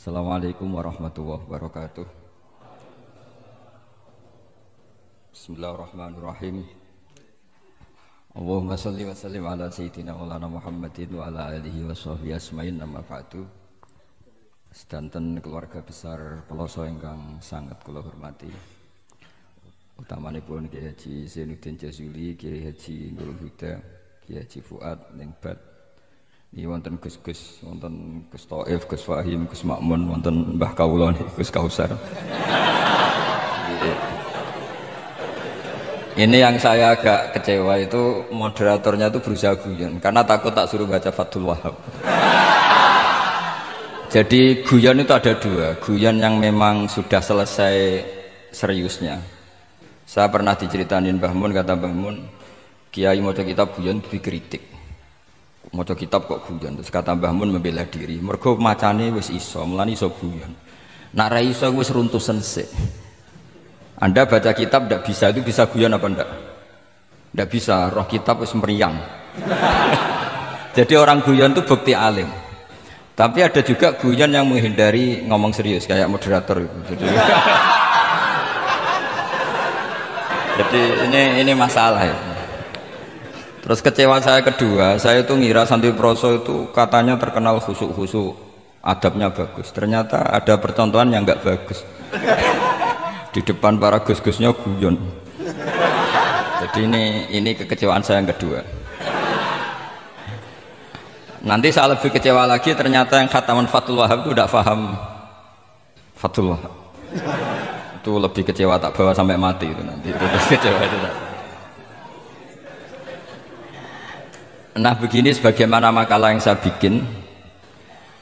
Assalamualaikum warahmatullahi wabarakatuh. Bismillahirrahmanirrahim. Allahumma sholli wa sallim ala sayyidina maulana Muhammadin wa ala alihi wa sahbihi asma'in amma ba'du. Sedanten keluarga besar Peloso ingkang sangat kula hormati. Utamanipun Kiai Haji Zainuddin Jazuli, Kiai Haji Nurul Huda, Kiai Haji Fuad Ningbat. Ini wonten Gus-Gus, wonten Gus Taif, Gus Fahim, Gus Makmun, wonten Mbah Kawula Gus Kausar. Ini yang saya agak kecewa itu moderatornya itu berusaha guyon karena takut tak suruh baca Fathul Wahhab. Jadi guyon itu ada dua, guyon yang memang sudah selesai seriusnya. Saya pernah diceritain Mbah Mun, kata Mbah Mun, Kiai maca kitab guyon dikritik. Maca kitab kok guyon, terus kata Mbah Mun membela diri. Mergo macane wis iso, mulane iso guyon. Nek ra iso wis runtusen sik. Anda baca kitab ndak bisa, itu bisa guyon apa ndak? Ndak bisa, roh kitab wis meriang. Jadi orang guyon itu bukti alim. Tapi ada juga guyon yang menghindari ngomong serius kayak moderator itu. Jadi ini masalah ya. Terus kecewa saya kedua, saya itu ngira Santri Proso itu katanya terkenal khusuk-khusuk, adabnya bagus. Ternyata ada percontohan yang enggak bagus. Di depan para gus-gusnya guyon. Jadi ini kekecewaan saya yang kedua. Nanti saya lebih kecewa lagi, ternyata yang khataman Fathul Wahhab itu tidak paham Fathul Wahhab. Itu lebih kecewa, tak bawa sampai mati itu nanti. Itu kecewa itu tak. Nah begini sebagaimana makalah yang saya bikin,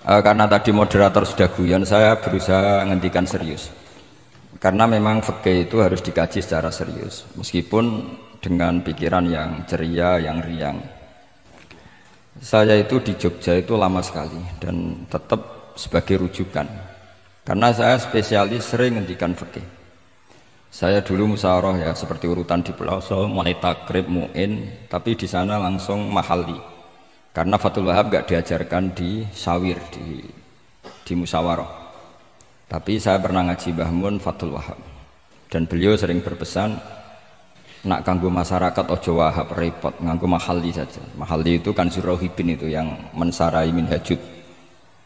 karena tadi moderator sudah guyon, saya berusaha ngendikan serius. Karena memang fikih itu harus dikaji secara serius, meskipun dengan pikiran yang ceria, yang riang. Saya itu di Jogja itu lama sekali dan tetap sebagai rujukan, karena saya spesialis sering ngendikan fikih. Saya dulu musyawarah ya seperti urutan di Peloso, mulai takrib, mu'in, tapi di sana langsung mahalli. Karena Fathul Wahhab gak diajarkan di sawir, di musyawarah. Tapi saya pernah ngaji Mbah Mun Fathul Wahhab. Dan beliau sering berpesan, nak kanggo masyarakat ojo wahab repot, nganggo mahalli saja. Mahalli itu kan Zurrohibin itu yang mensarai minhajud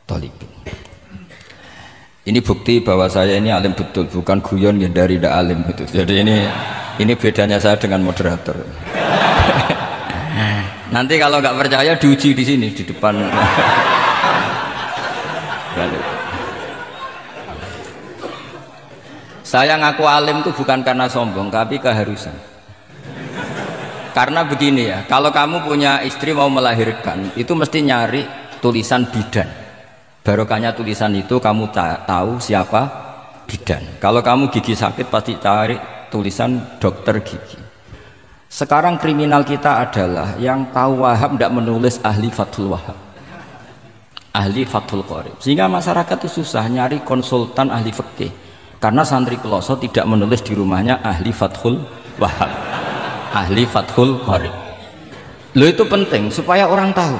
thalibin. Ini bukti bahwa saya ini alim betul, bukan guyon ya dari tidak alim itu. Jadi ini bedanya saya dengan moderator. Nanti kalau nggak percaya diuji di sini di depan. Saya ngaku alim itu bukan karena sombong, tapi keharusan. Karena begini ya, kalau kamu punya istri mau melahirkan, itu mesti nyari tulisan bidan. Barokahnya tulisan itu kamu tahu siapa bidan. Kalau kamu gigi sakit pasti cari tulisan dokter gigi. Sekarang kriminal kita adalah yang tahu Wahhab tidak menulis ahli Fathul Wahhab, ahli Fathul Qorib. Sehingga masyarakat itu susah nyari konsultan ahli fikih. Karena santri Peloso tidak menulis di rumahnya ahli Fathul Wahhab, ahli Fathul Qorib. Lo itu penting supaya orang tahu.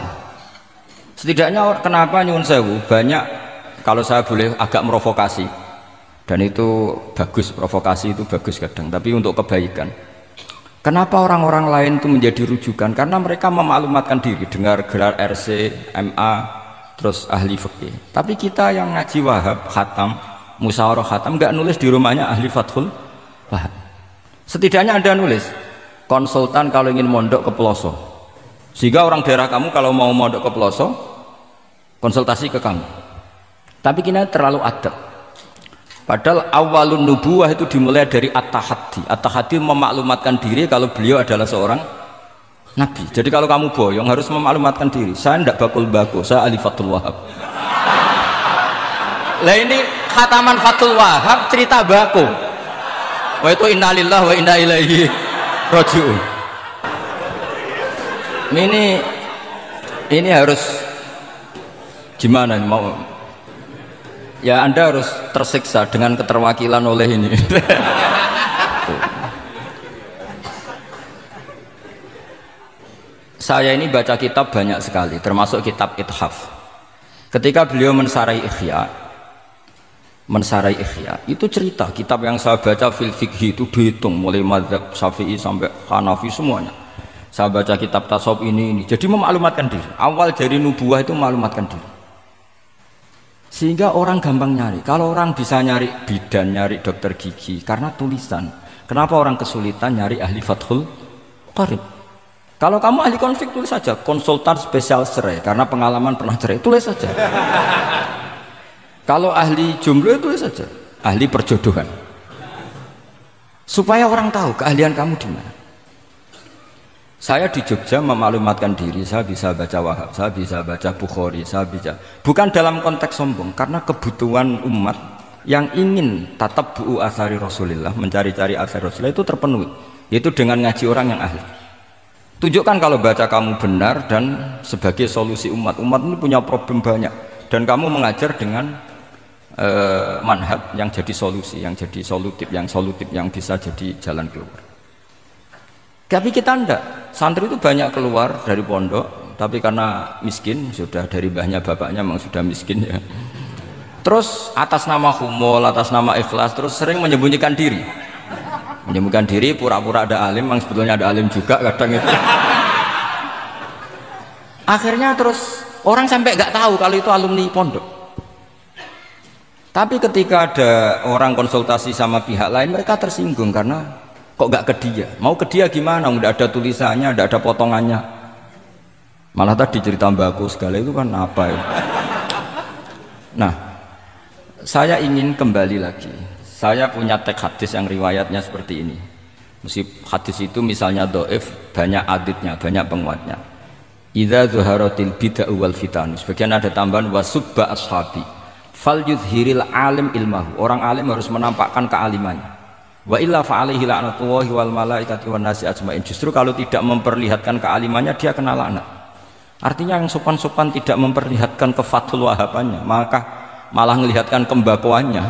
Setidaknya kenapa nyuwun sewu banyak, kalau saya boleh agak merovokasi, dan itu bagus, provokasi itu bagus kadang, tapi untuk kebaikan. Kenapa orang-orang lain itu menjadi rujukan? Karena mereka memaklumatkan diri, dengar gelar RC, MA, terus ahli fikih. Tapi kita yang ngaji Wahhab, khatam, musyawarah khatam, nggak nulis di rumahnya ahli Fathul Wahhab. Setidaknya Anda nulis konsultan kalau ingin mondok ke Peloso, sehingga orang daerah kamu kalau mau mondok ke Peloso konsultasi ke kamu. Tapi kita terlalu adab. Padahal awalun nubuwah itu dimulai dari at-tahaddi. At-tahaddi memaklumatkan diri kalau beliau adalah seorang nabi. Jadi kalau kamu boyong harus memaklumatkan diri. Saya tidak bakul-bakul, saya ahli Fathul Wahhab. Lah ini khataman Fathul Wahhab cerita baku. Wa itu innalillahi wa inna ilaihi raji'un. Ini harus gimana mau ya, Anda harus tersiksa dengan keterwakilan oleh ini. Saya ini baca kitab banyak sekali, termasuk kitab Ithaf. Ketika beliau mensarai Ihya, Mensarai Ihya itu cerita kitab yang saya baca fil fikhi itu dihitung mulai mazhab Syafi'i sampai Hanafi semuanya. Saya baca kitab tasawuf ini jadi memaklumatkan diri. Awal dari nubuah itu memaklumatkan diri. Sehingga orang gampang nyari. Kalau orang bisa nyari bidan, nyari dokter gigi karena tulisan. Kenapa orang kesulitan nyari ahli Fathul Qarib? Kalau kamu ahli konflik tulis saja konsultan spesial cerai karena pengalaman pernah cerai, tulis saja. Kalau ahli jomblo tulis saja ahli perjodohan. Supaya orang tahu keahlian kamu di mana. Saya di Jogja memaklumatkan diri, saya bisa baca Wahab, saya bisa baca Bukhari, saya bisa. Bukan dalam konteks sombong, karena kebutuhan umat yang ingin tatap bu'u asari Rasulullah, mencari-cari asari Rasulullah itu terpenuhi. Yaitu dengan ngaji orang yang ahli. Tunjukkan kalau baca kamu benar dan sebagai solusi umat. Umat ini punya problem banyak. Dan kamu mengajar dengan manhaj yang jadi solusi, yang jadi solutif, yang bisa jadi jalan keluar. Tapi kita enggak, santri itu banyak keluar dari pondok, tapi karena miskin, sudah dari mbahnya bapaknya memang sudah miskin ya. Terus atas nama humol, atas nama ikhlas, terus sering menyembunyikan diri. Menyembunyikan diri, pura-pura ada alim, memang sebetulnya ada alim juga kadang itu. Akhirnya terus orang sampai nggak tahu kalau itu alumni pondok. Tapi ketika ada orang konsultasi sama pihak lain, mereka tersinggung karena kok nggak ke dia? Mau ke dia gimana? Nggak ada tulisannya, nggak ada potongannya. Malah tadi cerita mbakku segala itu kan apa ya? Nah, saya ingin kembali lagi. Saya punya teks hadis yang riwayatnya seperti ini. Meskipun hadis itu misalnya doif, banyak aditnya, banyak penguatnya. Idza zuharatil bid'ah wal fitan. Sebagian ada tambahan wasubba ashabi. Fal yudhiril alim ilmahu. Orang alim harus menampakkan kealimannya. Wa illa fa alaihi la'natullahi wal malaikati wan nasi ajmain. Justru kalau tidak memperlihatkan kealimannya dia kena laknat. Artinya yang sopan-sopan tidak memperlihatkan kefatul wahabannya, maka malah melihatkan kembakuannya.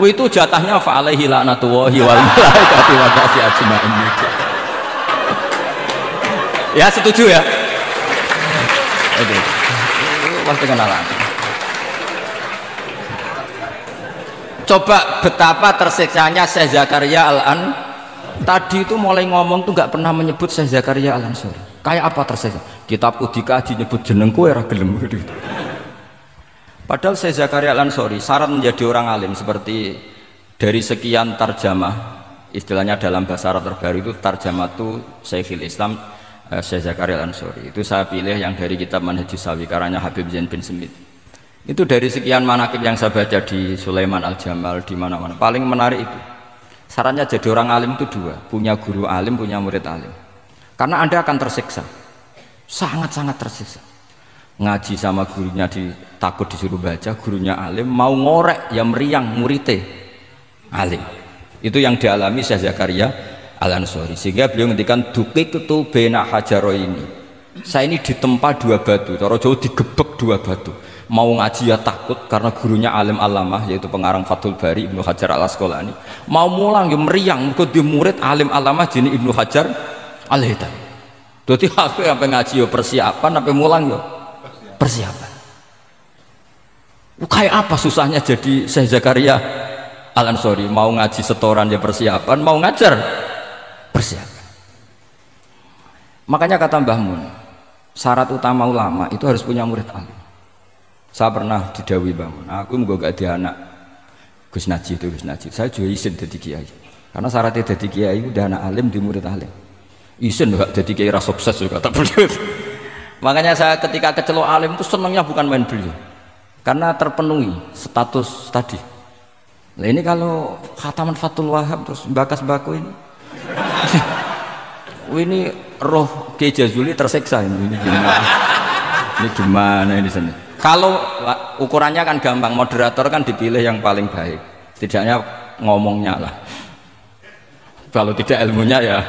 Itu jatahnya fa alaihi la'natullahi wal malaikati wan nasi ajmain. Ya setuju ya? Oke. Pasti kena laknat. Coba betapa tersiksanya Syekh Zakaria Al-An tadi itu mulai ngomong tuh nggak pernah menyebut Syekh Zakaria Al-Ansori. Kayak apa tersiksa? Kitabku dikaji nyebut jenengku era gelem gitu. Padahal Syekh Zakaria Al-Ansori syarat menjadi orang alim seperti dari sekian tarjamah, istilahnya dalam bahasa Arab terbaru itu tarjamah itu Syekhul Islam Syekh Zakaria Al-Ansori. Itu saya pilih yang dari kitab Manhajus Sawi karanya Habib Zain bin Smith. Itu dari sekian manaqib yang saya baca di Sulaiman Al-Jamal di mana-mana paling menarik itu syaratnya jadi orang alim itu dua, punya guru alim, punya murid alim. Karena Anda akan tersiksa, sangat-sangat tersiksa. Ngaji sama gurunya takut disuruh baca, gurunya alim, mau ngorek ya meriang muridnya alim. Itu yang dialami Syekh Zakaria Al-Ansori. Sehingga beliau ngendikan duqiqtu baina hajaro ini. Saya ini ditempa dua batu, cara Jawa digebek dua batu. Mau ngaji ya takut karena gurunya alim alamah yaitu pengarang Fathul Bari Ibnu Hajar Al-Asqalani. Mau mulang ya meriang mergo di murid alim alamah jenis Ibnu Hajar Al-Haytami. Dadi aku sampai ngaji ya persiapan, sampai mulang ya persiapan. Kayak apa susahnya jadi Syekh Zakaria Al-Ansori, mau ngaji setoran ya persiapan, mau ngajar persiapan. Makanya kata Mbah Mun, syarat utama ulama itu harus punya murid alim. Saya pernah didhawuhi bangun, aku mau gak ada anak Gus Najih itu Gus Najih. Saya juga izin jadi kiai, karena syaratnya jadi kiai udah anak alim di murid alim. Izin gak jadi kiai ras sukses juga tak perlu. Makanya saya ketika kecelok alim itu senangnya bukan main beliau, karena terpenuhi status tadi. Nah ini kalau khataman Fathul Wahab terus bakas baku ini roh Kiai Jazuli tersiksa ini gimana? Ini gimana ini sini? Kalau ukurannya kan gampang, moderator kan dipilih yang paling baik, tidaknya ngomongnya lah. Kalau tidak ilmunya ya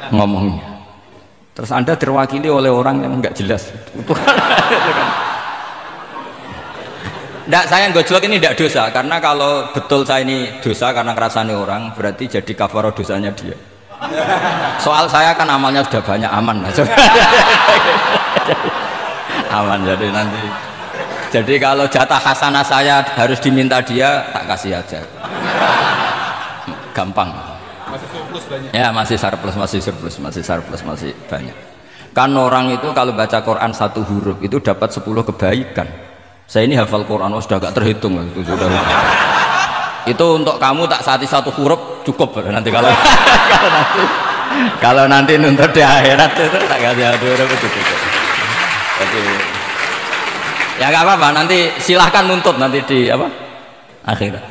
ngomongnya. Terus Anda terwakili oleh orang yang nggak jelas. Nggak, saya gojlok ini tidak dosa, karena kalau betul saya ini dosa karena ngerasani orang, berarti jadi kafarah dosanya dia. Soal saya kan amalnya sudah banyak, aman lah. Aman, jadi nanti Jadi kalau jatah hasanah saya harus diminta dia, tak kasih aja. Gampang. Masih surplus banyak. Ya masih surplus, masih banyak. Kan orang itu kalau baca Quran satu huruf itu dapat 10 kebaikan. Saya ini hafal Quran, sudah gak terhitung itu sudah. Itu untuk kamu tak saati satu huruf cukup nanti kalau nanti nuntut di akhirat itu tak kasih satu huruf itu cukup. Jadi ya nggak apa-apa, nanti silahkan nuntut nanti di apa akhirat.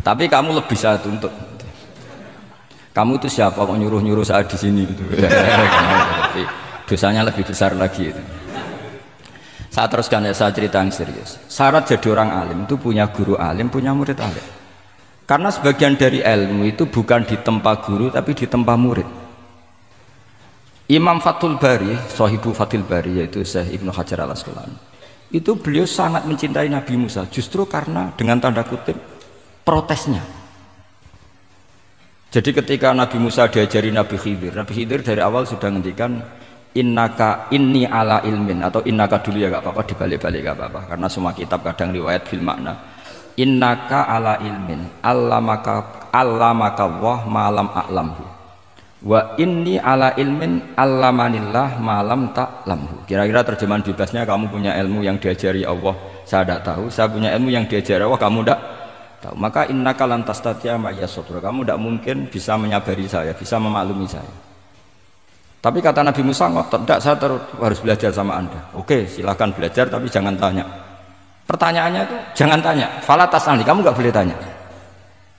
Tapi kamu lebih saya tuntut. Kamu itu siapa kok nyuruh saya di sini gitu. Tapi dosanya lebih besar lagi itu. Saya teruskan ya, saya cerita yang serius. Syarat jadi orang alim itu punya guru alim, punya murid alim. Karena sebagian dari ilmu itu bukan ditempa guru tapi ditempa murid. Imam Fathul Bari, Sahibu Fathul Bari, yaitu Syekh Ibnu Hajar Al-Asqalani, itu beliau sangat mencintai Nabi Musa justru karena dengan tanda kutip protesnya. Jadi ketika Nabi Musa diajari Nabi Khidir dari awal sudah ngendikan innaka inni ala ilmin, atau innaka dulu ya gak apa-apa, dibalik-balik gak apa-apa karena semua kitab kadang riwayat bil makna. Innaka ala ilmin allamaka wah malam a'lamhu wa inni ala ilmin allamanillah malam ta'lamhu. Kira-kira terjemahan bebasnya, kamu punya ilmu yang diajari Allah saya tidak tahu, saya punya ilmu yang diajari Allah kamu tidak tahu, maka innaka lan tastati'a ma'iya sabra, kamu tidak mungkin bisa menyabari saya, bisa memaklumi saya. Tapi kata Nabi Musa, tidak, saya harus belajar sama anda. Oke, silahkan belajar tapi jangan tanya. Pertanyaannya itu jangan tanya, fala tas'alni, kamu nggak boleh tanya.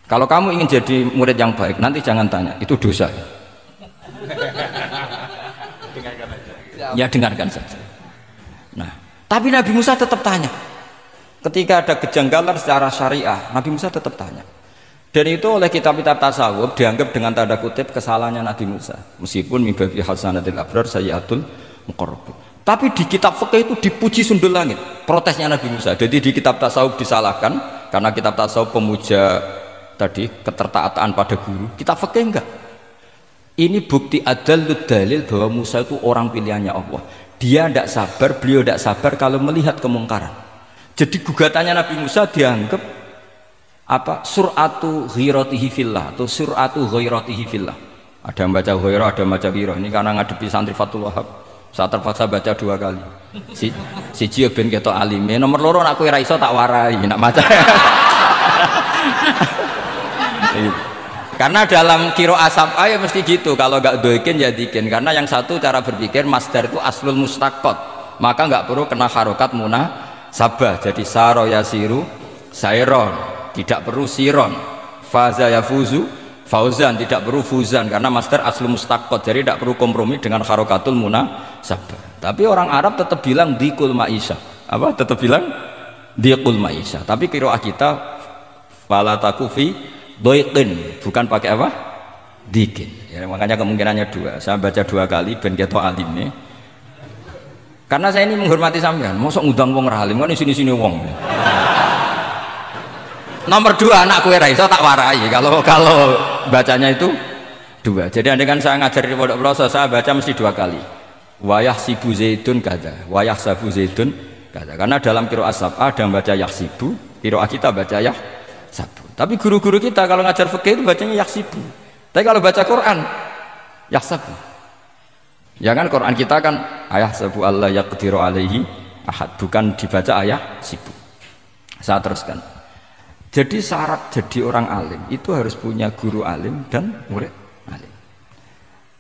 Kalau kamu ingin jadi murid yang baik nanti jangan tanya, itu dosa. Dengarkan aja. Ya dengarkan saja. Nah, tapi Nabi Musa tetap tanya. Ketika ada kejanggalan secara syariah, Nabi Musa tetap tanya. Dan itu oleh kitab-kitab tasawuf dianggap dengan tanda kutip kesalahannya Nabi Musa. Meskipun mimbabi hasanatil abrar sayyatul muqarrabin. Tapi di kitab fikih itu dipuji sundul langit protesnya Nabi Musa. Jadi di kitab tasawuf disalahkan karena kitab tasawuf pemuja tadi ketertaatan pada guru. Kitab fikih enggak. Ini bukti adallud dalil bahwa Musa itu orang pilihannya Allah. Dia tidak sabar, beliau tidak sabar kalau melihat kemungkaran. Jadi gugatannya Nabi Musa dianggap apa? Sur'atu ghiratihi fillah atau sur'atu ghairatihi fillah. Ada yang baca ghairah, ada yang baca ghirah. Ini karena ngadepi santri Fathul Wahab. Saya terpaksa baca 2 kali. Siji ben ketok alime, nomor loro nak kowe ra iso tak warai, nak maca. Karena dalam kiro asap ya mesti gitu, kalau nggak doikin ya dikin. Karena yang satu cara berpikir masdar itu aslul mustaqot, maka nggak perlu kena harokat munasabah. Jadi saro yasiru sairon, tidak perlu siron. Faza yafuzu fauzan, tidak perlu fuzan karena masdar aslul mustaqot. Jadi tidak perlu kompromi dengan harokatul munasabah. Tapi orang Arab tetap bilang dikul maisha. Apa? Tetap bilang dikul maisha. Tapi kiroah kita wala takufi doikin, bukan pakai apa? Dikin. Ya, makanya kemungkinannya 2. Saya baca 2 kali ben ketok alimnya. Karena saya ini menghormati sampean. Mosok ngundang wong ra alim kan sini-sini wong. Nomor 2, anak kue ra iso tak warai. Kalau bacanya itu 2. Jadi andai kan saya ngajar di pondok pelosok, saya baca mesti 2 kali. Wayah sibu zaidun kada, wayah sabu zaidun kada. Karena dalam qiraat sab'ah ada yang baca yahsibu, qiraat kita baca sabu. Tapi guru-guru kita kalau ngajar fikih itu bacanya yaksibu. Tapi kalau baca Quran yaksabu. Ya kan Quran kita kan ayah sabu Allah yaqdiru alaihi ahad, bukan dibaca ayah sibu. Saya teruskan. Jadi syarat jadi orang alim itu harus punya guru alim dan murid alim.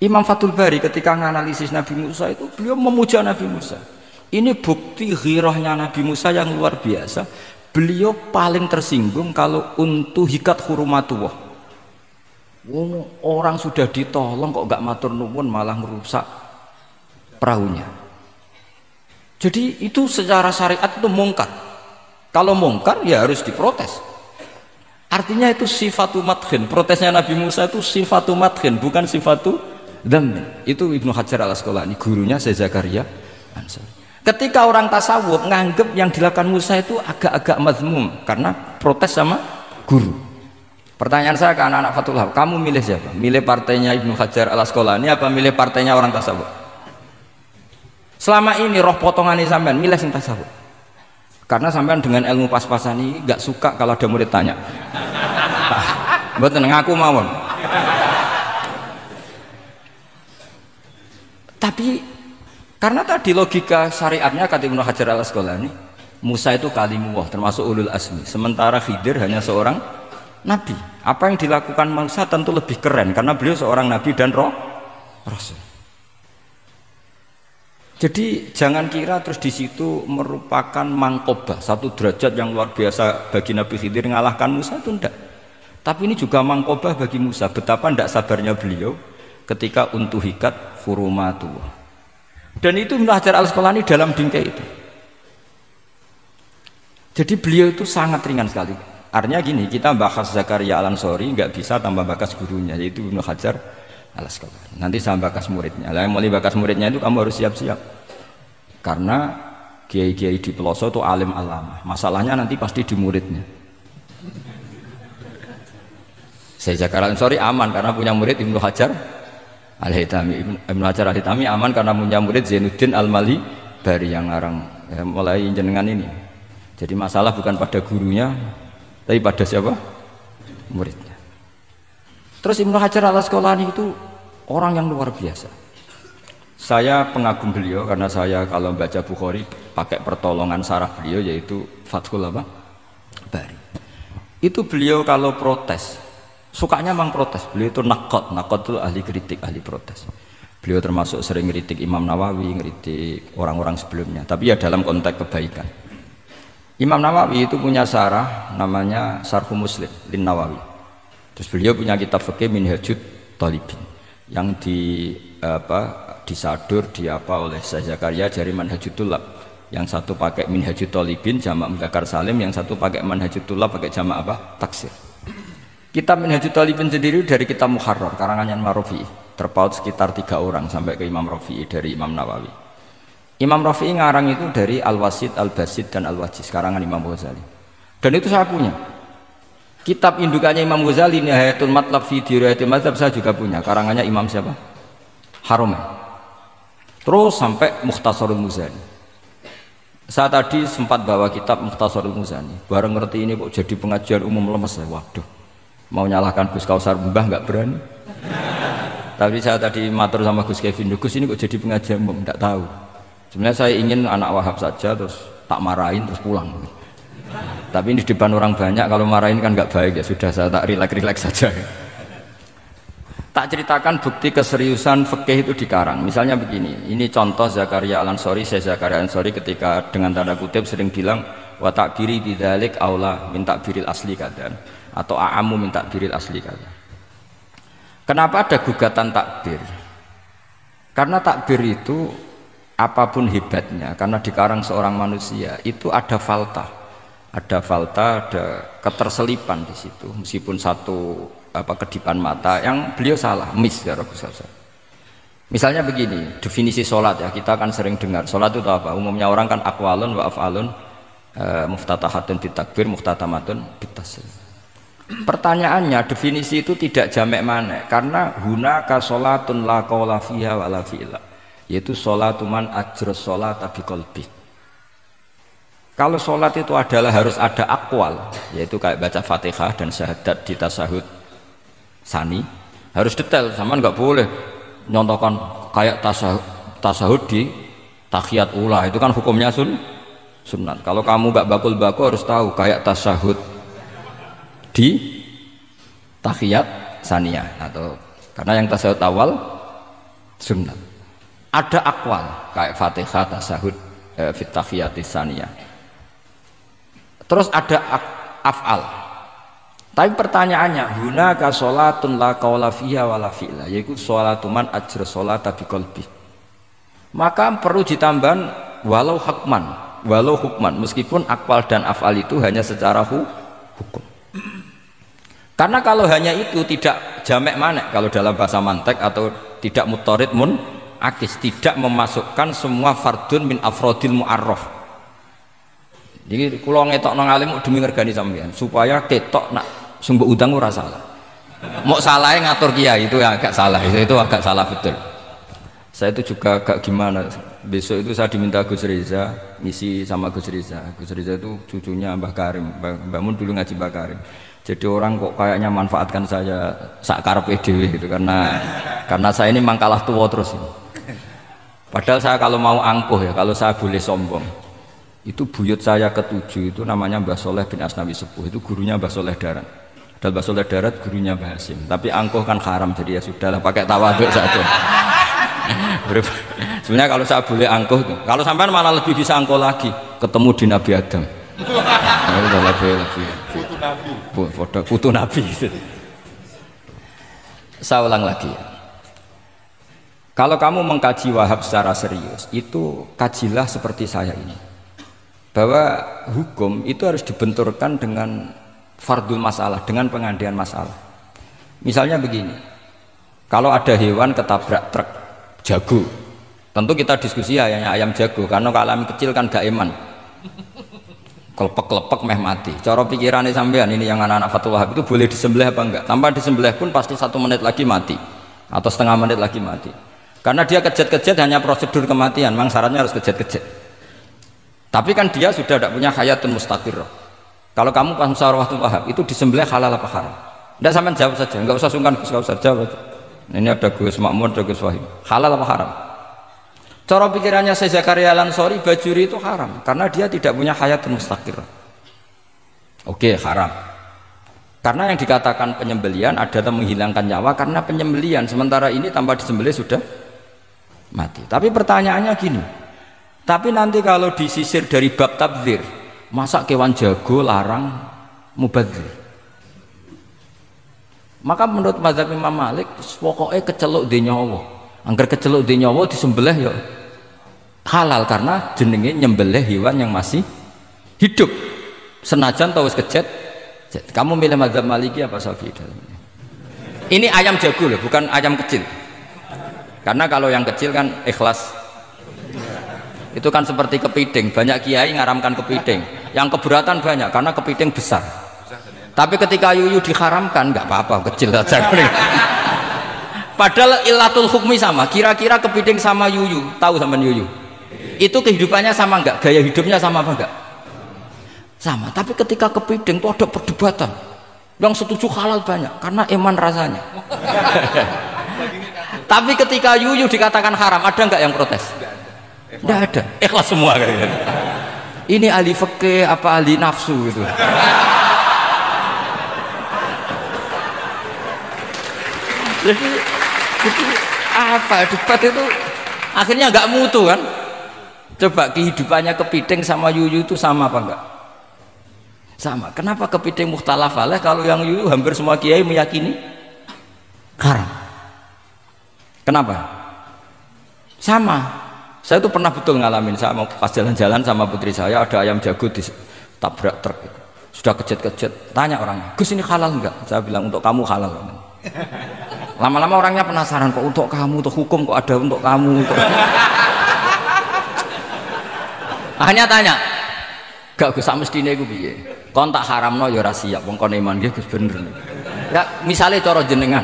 Imam Fathul Bari ketika menganalisis Nabi Musa itu beliau memuja Nabi Musa. Ini bukti ghirahnya Nabi Musa yang luar biasa. Beliau paling tersinggung kalau untuk hikat hurumatullah. Orang sudah ditolong kok gak matur nuwun malah merusak perahunya. Jadi itu secara syariat itu mungkar. Kalau mungkar ya harus diprotes. Artinya itu sifatu madkhin. Protesnya Nabi Musa itu sifatu madkhin, bukan sifatu dzammin. Itu Ibnu Hajar Al-Asqalani, gurunya Syekh Zakaria Ansari. Ketika orang tasawuf nganggep yang dilakukan Musa itu agak-agak mazmum karena protes sama guru. Pertanyaan saya ke anak-anak Fathul Wahab, kamu milih siapa? Milih partainya Ibnu Hajar Al-Asqalani apa milih partainya orang tasawuf? Selama ini roh potongan sampean milih sing tasawuf. Karena sampean dengan ilmu pas-pasan ini nggak suka kalau ada murid tanya. Mboten ngaku mawon. Tapi karena tadi logika syariatnya kata Ibnu Hajar Al-Asqalani, Musa itu kalimullah termasuk ulul azmi, sementara Khidir hanya seorang nabi. Apa yang dilakukan Musa tentu lebih keren karena beliau seorang nabi dan rasul. Jadi jangan kira terus di situ merupakan mangkobah, satu derajat yang luar biasa bagi Nabi Khidir mengalahkan Musa, itu enggak. Tapi ini juga mangkobah bagi Musa, betapa tidak sabarnya beliau ketika untuhikat furumatu. Dan itu Ibnu Hajar Al-Asqalani dalam bingkai itu. Jadi beliau itu sangat ringan sekali. Artinya gini, kita bahas Zakaria Al-Ansori nggak bisa tambah bakas gurunya, yaitu Ibnu Hajar Al-Asqalani. Nanti saya bakas muridnya. Lah yang mulai bakas muridnya itu kamu harus siap-siap. Karena kiai-kiai di pelosok itu alim alama. Masalahnya nanti pasti di muridnya. Saya Zakaria Al-Ansori aman karena punya murid Ibnu Hajar Al-Haytami. Ibnu Hajar Al-Haytami aman karena punya murid Zainuddin Al-Mali Bari yang ngarang mulai jenengan ini. Jadi masalah bukan pada gurunya, tapi pada siapa? Muridnya. Terus Ibnu Hajar Al-Asqalani itu orang yang luar biasa. Saya pengagum beliau karena saya kalau baca Bukhari pakai pertolongan sarah beliau yaitu Fathul Bari. Itu beliau kalau protes, sukanya memang protes. Beliau itu nakot itu ahli kritik, ahli protes. Beliau termasuk sering kritik Imam Nawawi, kritik orang-orang sebelumnya. Tapi ya dalam konteks kebaikan. Imam Nawawi itu punya sarah namanya Syarhu Muslim Lin Nawawi. Terus beliau punya kitab fikih Minhajut Thalibin yang disadur oleh Syekh Zakaria dari Manhajut Thulab. Yang satu pakai Minhajut Thalibin jamak Mudzakkar Salim, yang satu pakai Manhajut Thulab pakai jamak taksir. Kitab Minhajut Thalibin sendiri dari kitab Muharrar karangan Imam Rafi'i, terpaut sekitar 3 orang sampai ke Imam Rafi'i dari Imam Nawawi. Imam Rafi'i ngarang itu dari Al-Wasid, Al-Basid dan Al-Wajiz karangan Imam Ghazali. Dan itu saya punya. Kitab indukannya Imam Ghazali Nihayatul Matlab fi Dirayatil Mazhab saya juga punya, karangannya Imam siapa? Haromen. Terus sampai Mukhtasarul Muzani. Saya tadi sempat bawa kitab Mukhtasarul Muzani. Bareng ngerti ini kok jadi pengajian umum lemes ya. Waduh. Mau nyalahkan Gus Kausar Mbah nggak berani. Tapi saya tadi matur sama Gus Kevin, Gus ini kok jadi pengajian umum, enggak tahu. Sebenarnya saya ingin anak Wahab saja terus tak marahin terus pulang. Tapi di depan orang banyak kalau marahin kan nggak baik ya, sudah saya tak rileks saja. Tak ceritakan bukti keseriusan fikih itu dikarang. Misalnya begini, ini contoh Zakaria Al-Ansori, saya Zakaria Al-Ansori ketika dengan tanda kutip sering bilang wa takbiri bidzalik aula min takbiril asli kadang atau a'amu min takbiril asli kadang. Kenapa ada gugatan takbir? Karena takbir itu apapun hebatnya, karena dikarang seorang manusia itu ada falta, ada keterselipan di situ, meskipun satu kedipan mata yang beliau salah, miss ya Rasulullah. Misalnya begini, definisi sholat ya, kita kan sering dengar sholat itu apa? Umumnya orang kan aqwalun wa af'alun, muftatahatun bitakbir, muftatamatun bitaslim. Pertanyaannya, definisi itu tidak jamek mana? Karena hunaka sholatun la qawla fiha wa la fi'la, yaitu sholatuman ajros sholat tabi qalbi. Kalau sholat itu adalah harus ada akwal, yaitu kayak baca fatihah dan syahadat di tasahud sani, harus detail, sama nggak boleh nyontohkan kayak tasahud di tahiyat ula, itu kan hukumnya sunat. Kalau kamu nggak bakul-bakul harus tahu kayak tasahud di tahiyat saniyah, atau karena yang tasahud awal sunat. Ada akwal kayak fatihah tasahud fit tahiyatis saniyah. Terus ada af'al. Tapi pertanyaannya, hunaka sholatun la qawla fiha wa la fi'la, yaitu sholatuman ajra sholata bi qalbi. Maka perlu ditambah walau hukman, meskipun akwal dan af'al itu hanya secara hukum. Karena kalau hanya itu tidak jamek manek kalau dalam bahasa mantek, atau tidak mutorid akis, tidak memasukkan semua fardun min afrodil mu'arraf. Jadi kalau ngetok nang alim demi ngergani sampean supaya ketok nak sumber utang ora salah. Mau salahnya ngatur kiai itu ya agak salah, itu agak salah betul. Saya itu juga agak gimana Besok itu saya diminta Gus Reza misi sama Gus Reza. Gus Reza itu cucunya Mbah Karim. Mbah Mun dulu ngaji Mbah Karim. Jadi orang kok kayaknya manfaatkan saya sakarepe dhewe gitu karena saya ini memang kalah tua terus. Padahal saya kalau mau angkuh ya, kalau saya boleh sombong, itu buyut saya ketujuh itu namanya Mbah Soleh bin Asnawi Sepuh, itu gurunya Mbah Soleh Darat. Padahal Mbah Soleh Darat gurunya Mbah Hasim. Tapi angkuh kan haram, jadi ya sudahlah pakai tawaduk saja. Sebenarnya kalau saya boleh angkuh, kalau sampai malah lebih bisa angkuh lagi, ketemu di Nabi Adam. Lebih. Putu Nabi. Putu Nabi. Saya ulang lagi. Kalau kamu mengkaji Wahhab secara serius, itu kajilah seperti saya ini. Bahwa hukum itu harus dibenturkan dengan fardul masalah, dengan pengandian masalah. Misalnya begini, kalau ada hewan ketabrak truk jago, tentu kita diskusi ayam jago, karena kalau ayam kecil kan gak eman, kelepek-kelepek meh mati. Cara pikirannya sampean ini yang anak-anak Fatul Wahab itu boleh disembelih apa enggak? Tanpa disembelih pun pasti 1 menit lagi mati, atau setengah menit lagi mati. Karena dia kejat-kejat hanya prosedur kematian, memang syaratnya harus kejat-kejat. Tapi kan dia sudah tidak punya hayatun mustaqirrah. Kalau kamu pas musyawarah Fatul Wahab itu disembelih halal apa haram? Tidak, sampean jawab saja, enggak usah sungkan, enggak usah jawab. Ini ada Gus Makmur, ada Gus Wahim. Halal apa haram? Cara pikirannya Syekh Zakaria Al-Ansori, bajuri itu haram karena dia tidak punya hayatun mustaqirrah. Oke, haram. Karena yang dikatakan penyembelian adalah menghilangkan nyawa karena penyembelian, sementara ini tanpa disembelih sudah mati. Tapi pertanyaannya gini, tapi nanti kalau disisir dari bab tabdzir, masa kewan jago larang mubadzir? Maka menurut mazhab Imam Malik pokoknya keceluk di nyawa, angger keceluk di nyawa disembelih ya halal karena jenenge nyembelih hewan yang masih hidup senajan tau wis kejet. Kamu milih mazhab Maliki apa Syafi'i? Ini ayam jago loh, bukan ayam kecil. Karena kalau yang kecil kan ikhlas, itu kan seperti kepiting, banyak kiai ngaramkan kepiting, yang keberatan banyak karena kepiting besar. Tapi ketika yuyu diharamkan nggak apa-apa, kecil saja. Padahal ilatul hukmi sama, kira-kira kepiting sama yuyu, tahu sama yuyu itu kehidupannya sama nggak, gaya hidupnya sama apa enggak? Sama. Tapi ketika kepiting itu ada perdebatan, yang setuju halal banyak karena iman rasanya. Tapi ketika yuyu dikatakan haram, ada nggak yang protes? Nggak ada, ikhlas semua kayaknya. Ini ahli fikih apa ahli nafsu gitu. Jadi apa debat itu akhirnya nggak mutu kan? Coba kehidupannya kepiting sama yuyu itu sama apa enggak? Sama. Kenapa kepiting mukhtalaf alaih kalau yang yuyu hampir semua kiai meyakini haram? Kenapa? Sama. Saya itu pernah betul ngalamin, saya mau pas jalan-jalan sama putri saya, ada ayam jago ditabrak truk, sudah kejet-kejet. Tanya orangnya, Gus ini halal enggak? Saya bilang untuk kamu halal. Lama-lama orangnya penasaran, kok untuk kamu, untuk hukum kok ada untuk kamu, untuk... Hanya tanya, gak Gus mestine iku piye? Kon tak haramno ya ora siap, wong kon iman nggih Gus bener. Ya misale cara jenengan.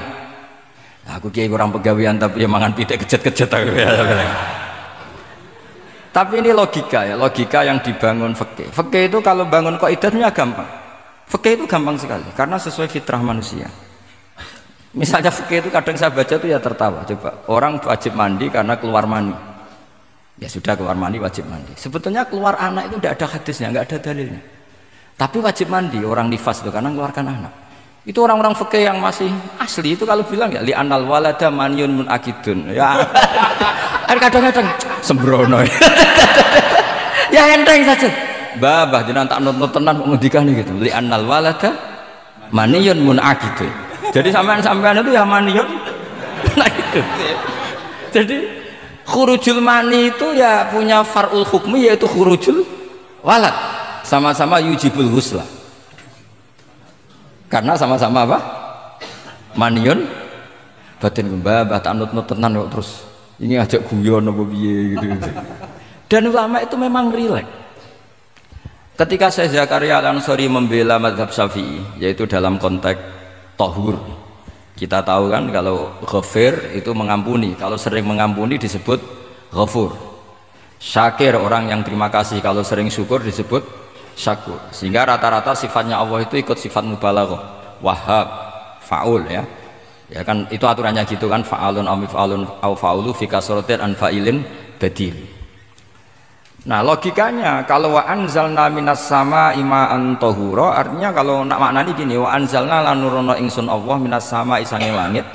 Aku kiai kurang pegawean tapi ya mangan pitik kejet-kejet aku. Tapi ini logika ya, logika yang dibangun fikih. Fikih itu kalau bangun kaidahnya gampang. Fikih itu gampang sekali karena sesuai fitrah manusia. Misalnya fikih itu kadang saya baca itu ya tertawa. Coba orang wajib mandi karena keluar mani, ya sudah keluar mani wajib mandi. Sebetulnya keluar anak itu tidak ada hadisnya, nggak ada dalilnya. Tapi wajib mandi orang nifas itu karena mengeluarkan anak. Itu orang-orang fikih yang masih asli itu kalau bilang ya li anal walada manyun munakidun. Ya kadang-kadang sembrono. Ya enteng saja. Bah jenengan tak nut tenan ngendikan gitu. Li anal walada manyun munakidun. Jadi sampean itu ya maniun. Nah itu. Jadi khurujul mani itu ya punya far'ul hukmi yaitu khurujul walad. Sama-sama yujibul husla. Karena sama-sama apa? Maniun batin mbah tak nut tenan kok terus ini ajak guyon apa piye gitu. Dan ulama itu memang rileks. Ketika Syekh Zakaria Al-Ansori membela mazhab Syafi'i yaitu dalam konteks tohur, kita tahu kan kalau ghafir itu mengampuni, kalau sering mengampuni disebut ghafur. Syakir, orang yang terima kasih. Kalau sering syukur disebut syakur. Sehingga rata-rata sifatnya Allah itu ikut sifat mubalaghah. Wahhab, faul ya. Ya kan itu aturannya gitu kan, fa'alun aw mif'alun aw fa'ulu fi kasratin an fa'ilin badil. Nah, logikanya kalau wa anzalna minas sama'i ma'an tahura, artinya kalau nak maknani gini, wa anzalna lan nurono ingsun Allah minas sama'i sange langit,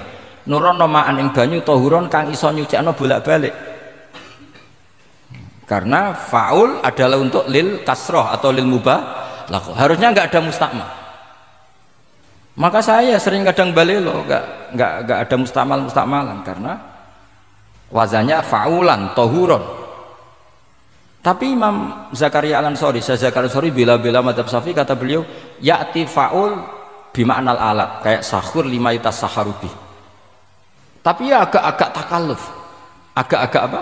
nurono ma'an ing banyu tahuron kang iso nyucikno bolak-balik. Karena faul adalah untuk lil kasroh atau lil mubalaghah. Harusnya enggak ada mustakmal. Maka saya sering kadang balelo, enggak ada mustakmalan karena wazannya faulan tahuron. Tapi Imam Zakaria Al-Ansari, Syekh Zakaria Al-Ansari bela-bela madzhab Syafi'i, kata beliau ya'ti faul bima'nal alat, kayak sahur lima itas saharubi. Tapi ya agak-agak takalluf. Agak-agak apa?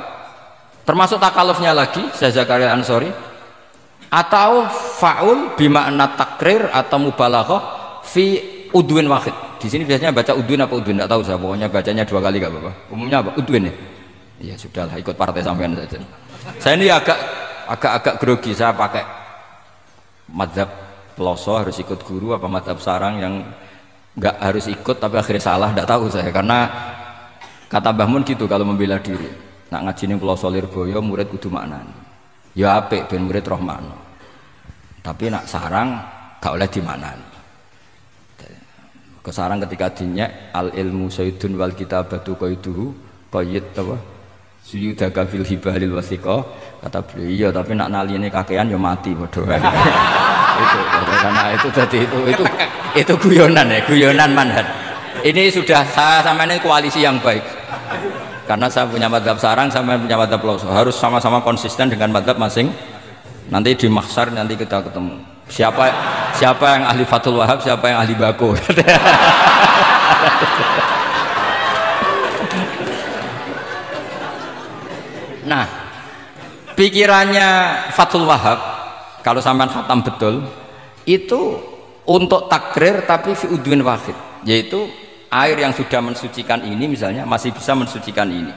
Termasuk takallufnya lagi Syekh Zakaria Al-Ansari, atau faul bima'na takrir atau mubalaghah fi udwin wahid. Di sini biasanya baca udwin apa udwin, tidak tahu saya. Pokoknya bacanya 2 kali gak apa-apa. Umumnya apa? Udwin ya. Ya sudahlah, ikut partai sampean saja. Saya ini agak grogi. Saya pakai madzhab peloso harus ikut guru apa madzhab sarang yang nggak harus ikut tapi akhirnya salah. Tidak tahu saya karena kata Mbah Mun gitu kalau membela diri. Nak ngaji ning peloso Lirboyo murid kudu maknani. Ya apik ben murid roh makna. Tapi nak sarang gak oleh dimaknani. Kesarang ketika dinyak al ilmu sayyidun wal kitabatu qaiduhu qayyid apa suyudaka fil hibalil wasiqah, kata beliau iya tapi nak naline kakean ya mati padha wae. Itu karena itu tadi itu guyonan ya, guyonan manhaj. Ini sudah saya sama ini koalisi yang baik. Karena saya punya madzhab sarang, sama punya madzhab peloso, harus sama-sama konsisten dengan madzhab masing. Nanti di mahsyar nanti kita ketemu. Siapa yang ahli Fathul Wahab, siapa yang ahli Bako. Nah, pikirannya Fathul Wahab kalau sampean khatam betul itu untuk takrir tapi fi udwin wahid, yaitu air yang sudah mensucikan ini misalnya masih bisa mensucikan ini,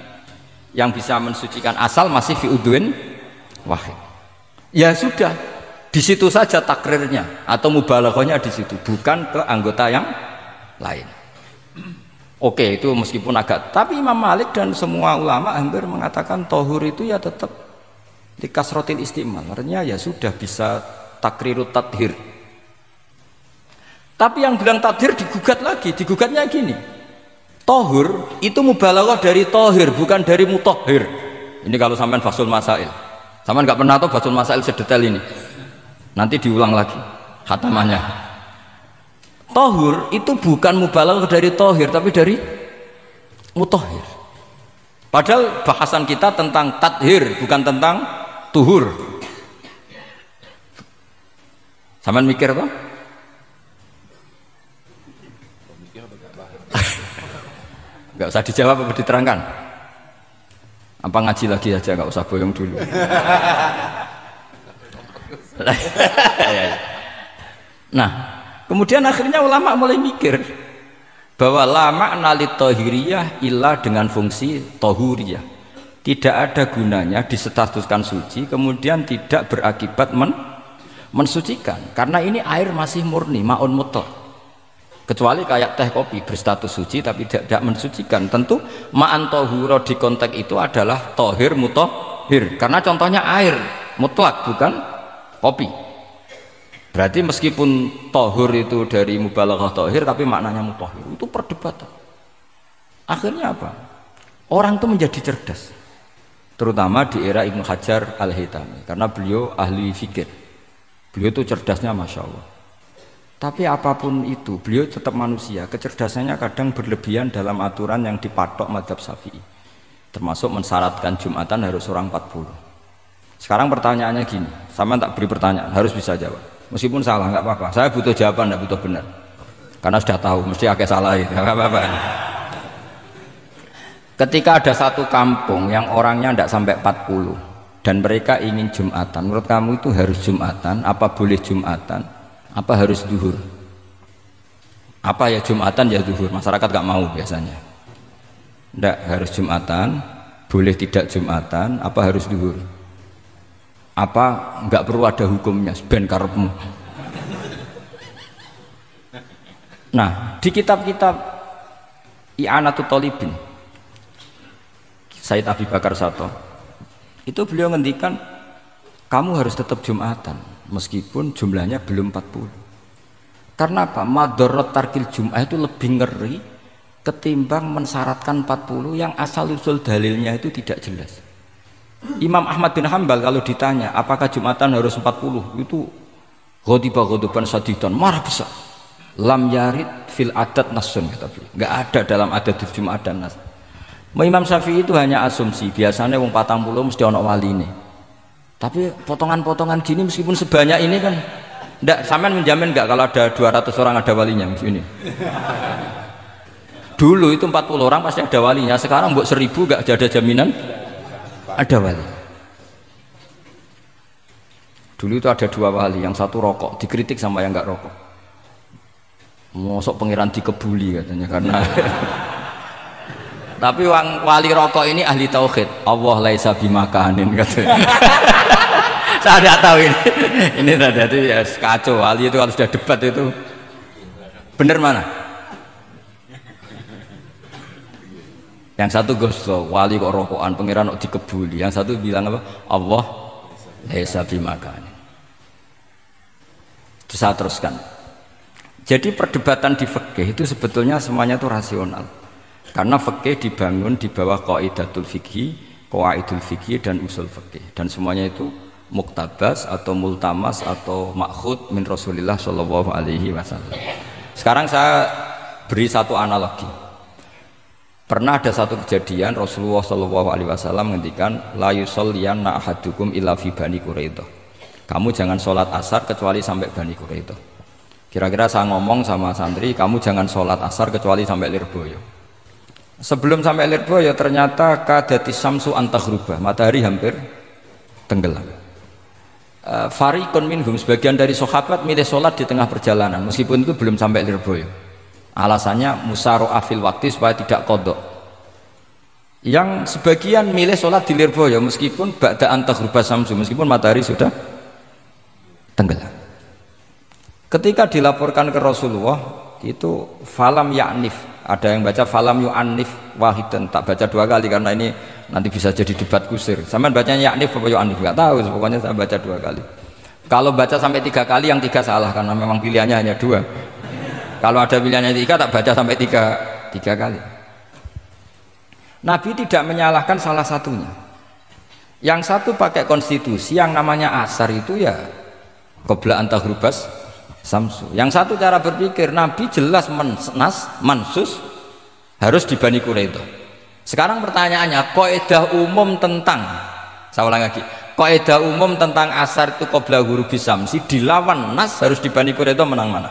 yang bisa mensucikan asal masih fi udwin wahid. Ya sudah, di situ saja takrirnya atau mubalaghahnya di situ, bukan ke anggota yang lain. Oke, itu meskipun agak, tapi Imam Malik dan semua ulama hampir mengatakan tohur itu ya tetap di kasrotil istimal, artinya ya sudah bisa takrirut tadhir. Tapi yang bilang tadhir digugat lagi, digugatnya gini, tohur itu mubalaghah dari tohir bukan dari mutohir. Ini kalau sampean fasul masail, sampean nggak pernah tahu fasul masail sedetail ini, nanti diulang lagi khatamannya. Tohur itu bukan mubalaghah dari tohir tapi dari mutohir. Padahal bahasan kita tentang tadhir bukan tentang tuhur. Sampean mikir toh? Nggak usah dijawab apa diterangkan? Apa ngaji lagi aja, nggak usah boyong dulu. Nah, kemudian akhirnya ulama mulai mikir bahwa lama nalit tohiriyah ilah dengan fungsi tohuriyah, tidak ada gunanya disestatuskan suci kemudian tidak berakibat mensucikan, karena ini air masih murni ma'un mutlaq, kecuali kayak teh kopi berstatus suci tapi tidak mensucikan. Tentu ma'an tohuro di konteks itu adalah tohir mutohir, karena contohnya air mutlak bukan kopi. Berarti meskipun tohur itu dari mubalaghah tohir tapi maknanya mutohir, itu perdebatan. Akhirnya apa? Orang itu menjadi cerdas, terutama di era Ibnu Hajar Al-Haytami, karena beliau ahli fikir. Beliau itu cerdasnya Masya Allah. Tapi apapun itu beliau tetap manusia, kecerdasannya kadang berlebihan dalam aturan yang dipatok madzhab Syafi'i, termasuk mensyaratkan Jumatan harus orang 40. Sekarang pertanyaannya gini, sama tak beri pertanyaan, harus bisa jawab. Meskipun salah nggak apa-apa, saya butuh jawaban, nggak butuh benar, karena sudah tahu mesti agak salah itu, nggak apa-apa. Ketika ada satu kampung yang orangnya tidak sampai 40 dan mereka ingin Jumatan, menurut kamu itu harus Jumatan? Apa boleh Jumatan? Apa harus duhur? Apa ya Jumatan ya duhur? Masyarakat nggak mau biasanya. Tidak harus Jumatan, boleh tidak Jumatan, apa harus duhur? Apa nggak perlu ada hukumnya, ben karepmu. Nah, di kitab-kitab I'anatul Thalibin Said Abi Bakar Sato itu beliau ngendikan kamu harus tetap Jumatan meskipun jumlahnya belum 40. Karena apa? Madharat tarkil Jum'ah itu lebih ngeri ketimbang mensyaratkan 40 yang asal usul dalilnya itu tidak jelas. Imam Ahmad bin Hanbal kalau ditanya apakah Jumatan harus 40, itu ghadiban sadidan, marah besar. Lam yarid fil adat nasun, kata beliau. Enggak ada dalam adat Jumat dan nas. Imam Syafi'i itu hanya asumsi, biasanya wong 40 mesti ono waline. Tapi potongan-potongan gini meskipun sebanyak ini kan enggak, sampean menjamin enggak kalau ada 200 orang ada walinya ini? Dulu itu 40 orang pasti ada walinya, sekarang buat 1000 enggak ada jaminan ada wali. Dulu itu ada 2 wali, yang satu rokok, dikritik sama yang enggak rokok. Mosok pangeran dikebuli katanya karena tapi wali rokok ini ahli tauhid. Allah laisa bimakanin katanya. Saya tidak tahu ini tadi ya kacau. Wali itu kalau sudah debat itu bener mana? Yang satu goslo, wali kok rokokan, pangeran kok dikebuli. Yang satu bilang apa? Allah laisa bimakanin. Terus saya teruskan. Jadi perdebatan di fikih itu sebetulnya semuanya itu rasional. Karena fikih dibangun di bawah qaidatul fikhi, qawaidul fikhi dan usul fikih. Dan semuanya itu muktabas atau multamas atau makhud min Rasulillah sallallahu alaihi wasallam. Sekarang saya beri satu analogi. Pernah ada satu kejadian Rasulullah sallallahu alaihi wasallam ngendikan la yusalliyanna ahadukum illa fi Bani Quraidah. Kamu jangan sholat asar kecuali sampai Bani Quraidah. Kira-kira saya ngomong sama santri, kamu jangan sholat asar kecuali sampai Lirboyo. Sebelum sampai Lirboyo ternyata kadati samsu antaghruba, matahari hampir tenggelam. Fariqun minhum, sebagian dari sahabat milih sholat di tengah perjalanan meskipun itu belum sampai Lirboyo. Alasannya musaro'ah fil waktu supaya tidak qadha. Yang sebagian milih sholat di Lirboyo meskipun ba'da antaghruba samsu, meskipun matahari sudah tenggelam. Ketika dilaporkan ke Rasulullah itu falam ya'nif, ada yang baca falam yu'annif wahidan, tak baca 2 kali karena ini nanti bisa jadi debat kusir. Sampai bacanya ya'nif apa yu'annif nggak tahu, pokoknya saya baca 2 kali. Kalau baca sampai 3 kali yang 3 salah karena memang pilihannya hanya 2. Kalau ada pilihannya 3 tak baca sampai 3 kali. Nabi tidak menyalahkan salah satunya. Yang satu pakai konstitusi yang namanya asar itu ya qabla antaghrubas samsu. Yang satu cara berpikir Nabi jelas mansus harus di Bani Quraidah. Sekarang pertanyaannya, kaidah umum tentang, saya ulang lagi, kaidah umum tentang asar itu qabla ghurubis samsi dilawan nas harus di Bani Quraidah, menang mana?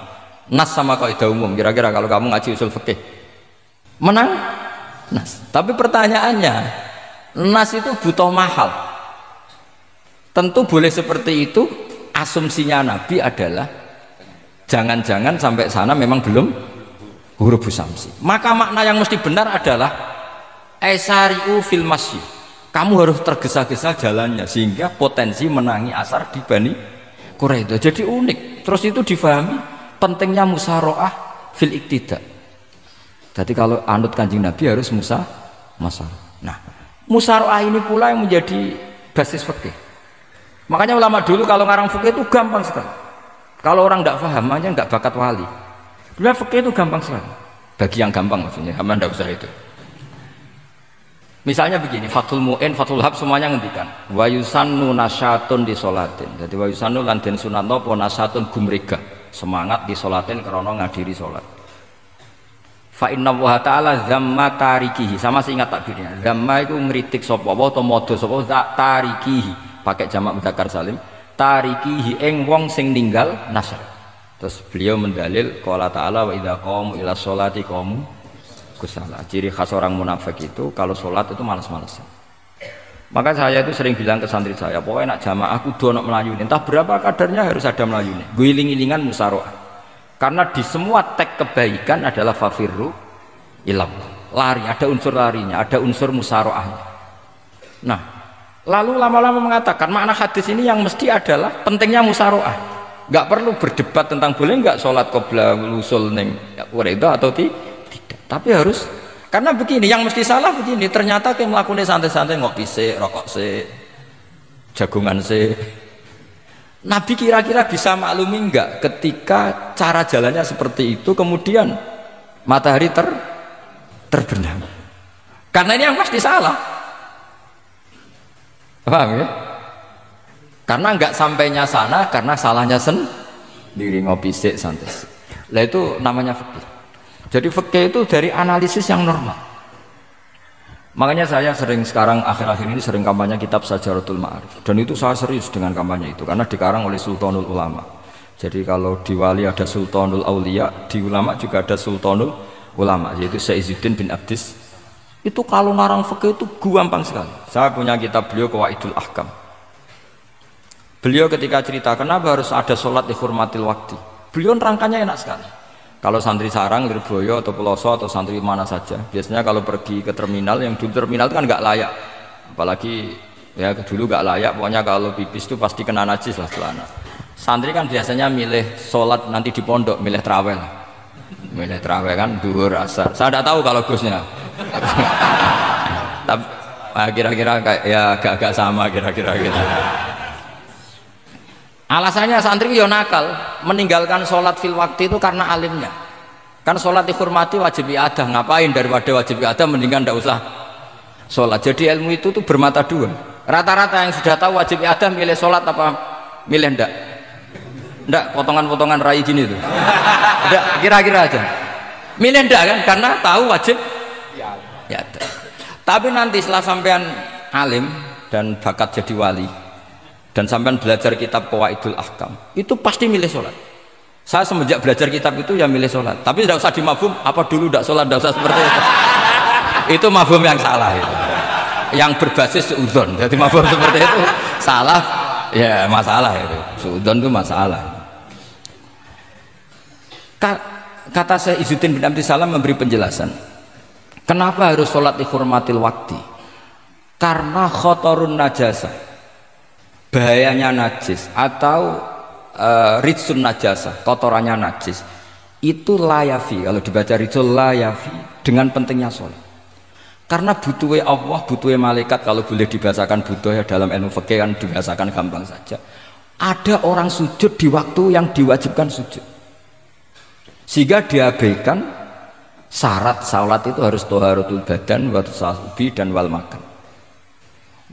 Nas sama kaidah umum. Kira-kira kalau kamu ngaji usul fikih menang nas. Tapi pertanyaannya, nas itu butuh mahal. Tentu boleh seperti itu. Asumsinya Nabi adalah jangan-jangan sampai sana memang belum hurufus samsi. Maka makna yang mesti benar adalah aisariu fil masyi. Kamu harus tergesa-gesa jalannya sehingga potensi menangi asar di Bani Quraidah. Jadi unik. Terus itu difahami pentingnya musaroah fil iktida. Jadi kalau anut Kanjeng Nabi harus musaroah. Nah, musaroah ini pula yang menjadi basis fikih. Makanya ulama dulu kalau ngarang fikih itu gampang sekali. Kalau orang tidak paham, hanya nggak bakat wali. Sebenarnya fikih itu gampang sekali. Bagi yang gampang maksudnya, hamba tidak usah itu. Misalnya begini, Fathul Mu'in, Fathul Hab semuanya ngendikan. Wa yusannu nasyatun di sholatin. Jadi wa yusannu lan den sunatno apa nasyatun gumregah. Semangat di sholatin karena ngadiri sholat. Fa inna wa ta'ala zamma tarikihi. Sama sih ingat takbirnya. Zamma itu ngritik sapa atau modo sapa tarikihi. Pakai jamak mudzakkar salim. Tarikihi ing wong sing ninggal nasr. Terus beliau mendalil qala ta'ala wa idza qamu ila sholati qamu kusala. Ciri khas orang munafik itu kalau sholat itu malas-malasan. Maka saya itu sering bilang ke santri saya, pokoknya nak jamaah kudu ono melayune. Entah berapa kadarnya harus ada melayune. Guling-gilingan musaroah. Karena di semua teks kebaikan adalah fafirru ilallah. Lari, ada unsur larinya, ada unsur musaroahnya. Nah, Lalu lama-lama mengatakan makna hadis ini yang mesti adalah pentingnya musyawarah. Nggak perlu berdebat tentang boleh nggak sholat qobla usul neng itu atau tidak. Tapi harus, karena begini, yang mesti salah begini. Ternyata kayak melakukan santai-santai ngopi se, rokok se, jagungan se. Nabi kira-kira bisa maklumi nggak ketika cara jalannya seperti itu, kemudian matahari terbenam. Karena ini yang pasti salah. Paham ya? Karena nggak sampainya sana karena salahnya sendiri, ngopi sik santai. Lah itu namanya fikih. Jadi fikih itu dari analisis yang normal. Makanya saya sering sekarang akhir-akhir ini sering kampanye kitab Sajaratul Ma'arif, dan itu saya serius dengan kampanye itu karena dikarang oleh Sultanul Ulama. Jadi kalau di wali ada Sultanul Aulia, di ulama juga ada Sultanul Ulama, yaitu Saizuddin bin Abdis. Itu kalau ngarang fikih itu gampang sekali. Saya punya kitab beliau Qawaidul Ahkam. Beliau ketika cerita kenapa harus ada sholat dihormatil waktu, beliau rangkanya enak sekali. Kalau santri sarang, Lirboyo atau Peloso atau santri mana saja, biasanya kalau pergi ke terminal, yang dulu terminal itu kan nggak layak, apalagi ya dulu nggak layak, pokoknya kalau pipis itu pasti kena najis lah celana. Santri kan biasanya milih sholat nanti di pondok, milih traweh kan duhur asar. Saya tidak tahu kalau Gusnya. Tapi kira-kira kayak ya agak sama kira-kira gitu. Alasannya santri yo nakal, meninggalkan sholat fil waktu itu karena alimnya. Kan sholat dihormati wajib iadah, ngapain daripada wajib iadah mendingan ndak usah sholat. Jadi ilmu itu tuh bermata dua. Rata-rata yang sudah tahu wajib iadah milih sholat apa milih ndak? Ndak, potongan-potongan rai gini tuh. Ndak, kira-kira aja. Milih ndak kan karena tahu wajib ya. Tapi nanti setelah sampean alim dan bakat jadi wali dan sampean belajar kitab Qawaidul Ahkam, itu pasti milih sholat. Saya semenjak belajar kitab itu ya milih sholat. Tapi tidak usah dimafhum apa dulu tidak sholat, tidak usah seperti itu. Itu mafhum yang salah itu. Yang berbasis suudzon. Jadi mafhum seperti itu salah, ya masalah itu. Suudzon itu masalah. Kata saya Izzuddin bin Abdis Salam memberi penjelasan. Kenapa harus sholat dihormatil waktu? Karena khotorun najasa, bahayanya najis atau ritsun najasa, kotorannya najis itu layafi, kalau dibaca ritsul layafi, dengan pentingnya sholat. Karena butuhnya Allah, butuhnya malaikat, kalau boleh dibahasakan butuh ya dalam ilmu fikih kan dibahasakan gampang saja. Ada orang sujud di waktu yang diwajibkan sujud, sehingga diabaikan syarat salat itu harus toharatul badan wa tasawubi dan wal makan.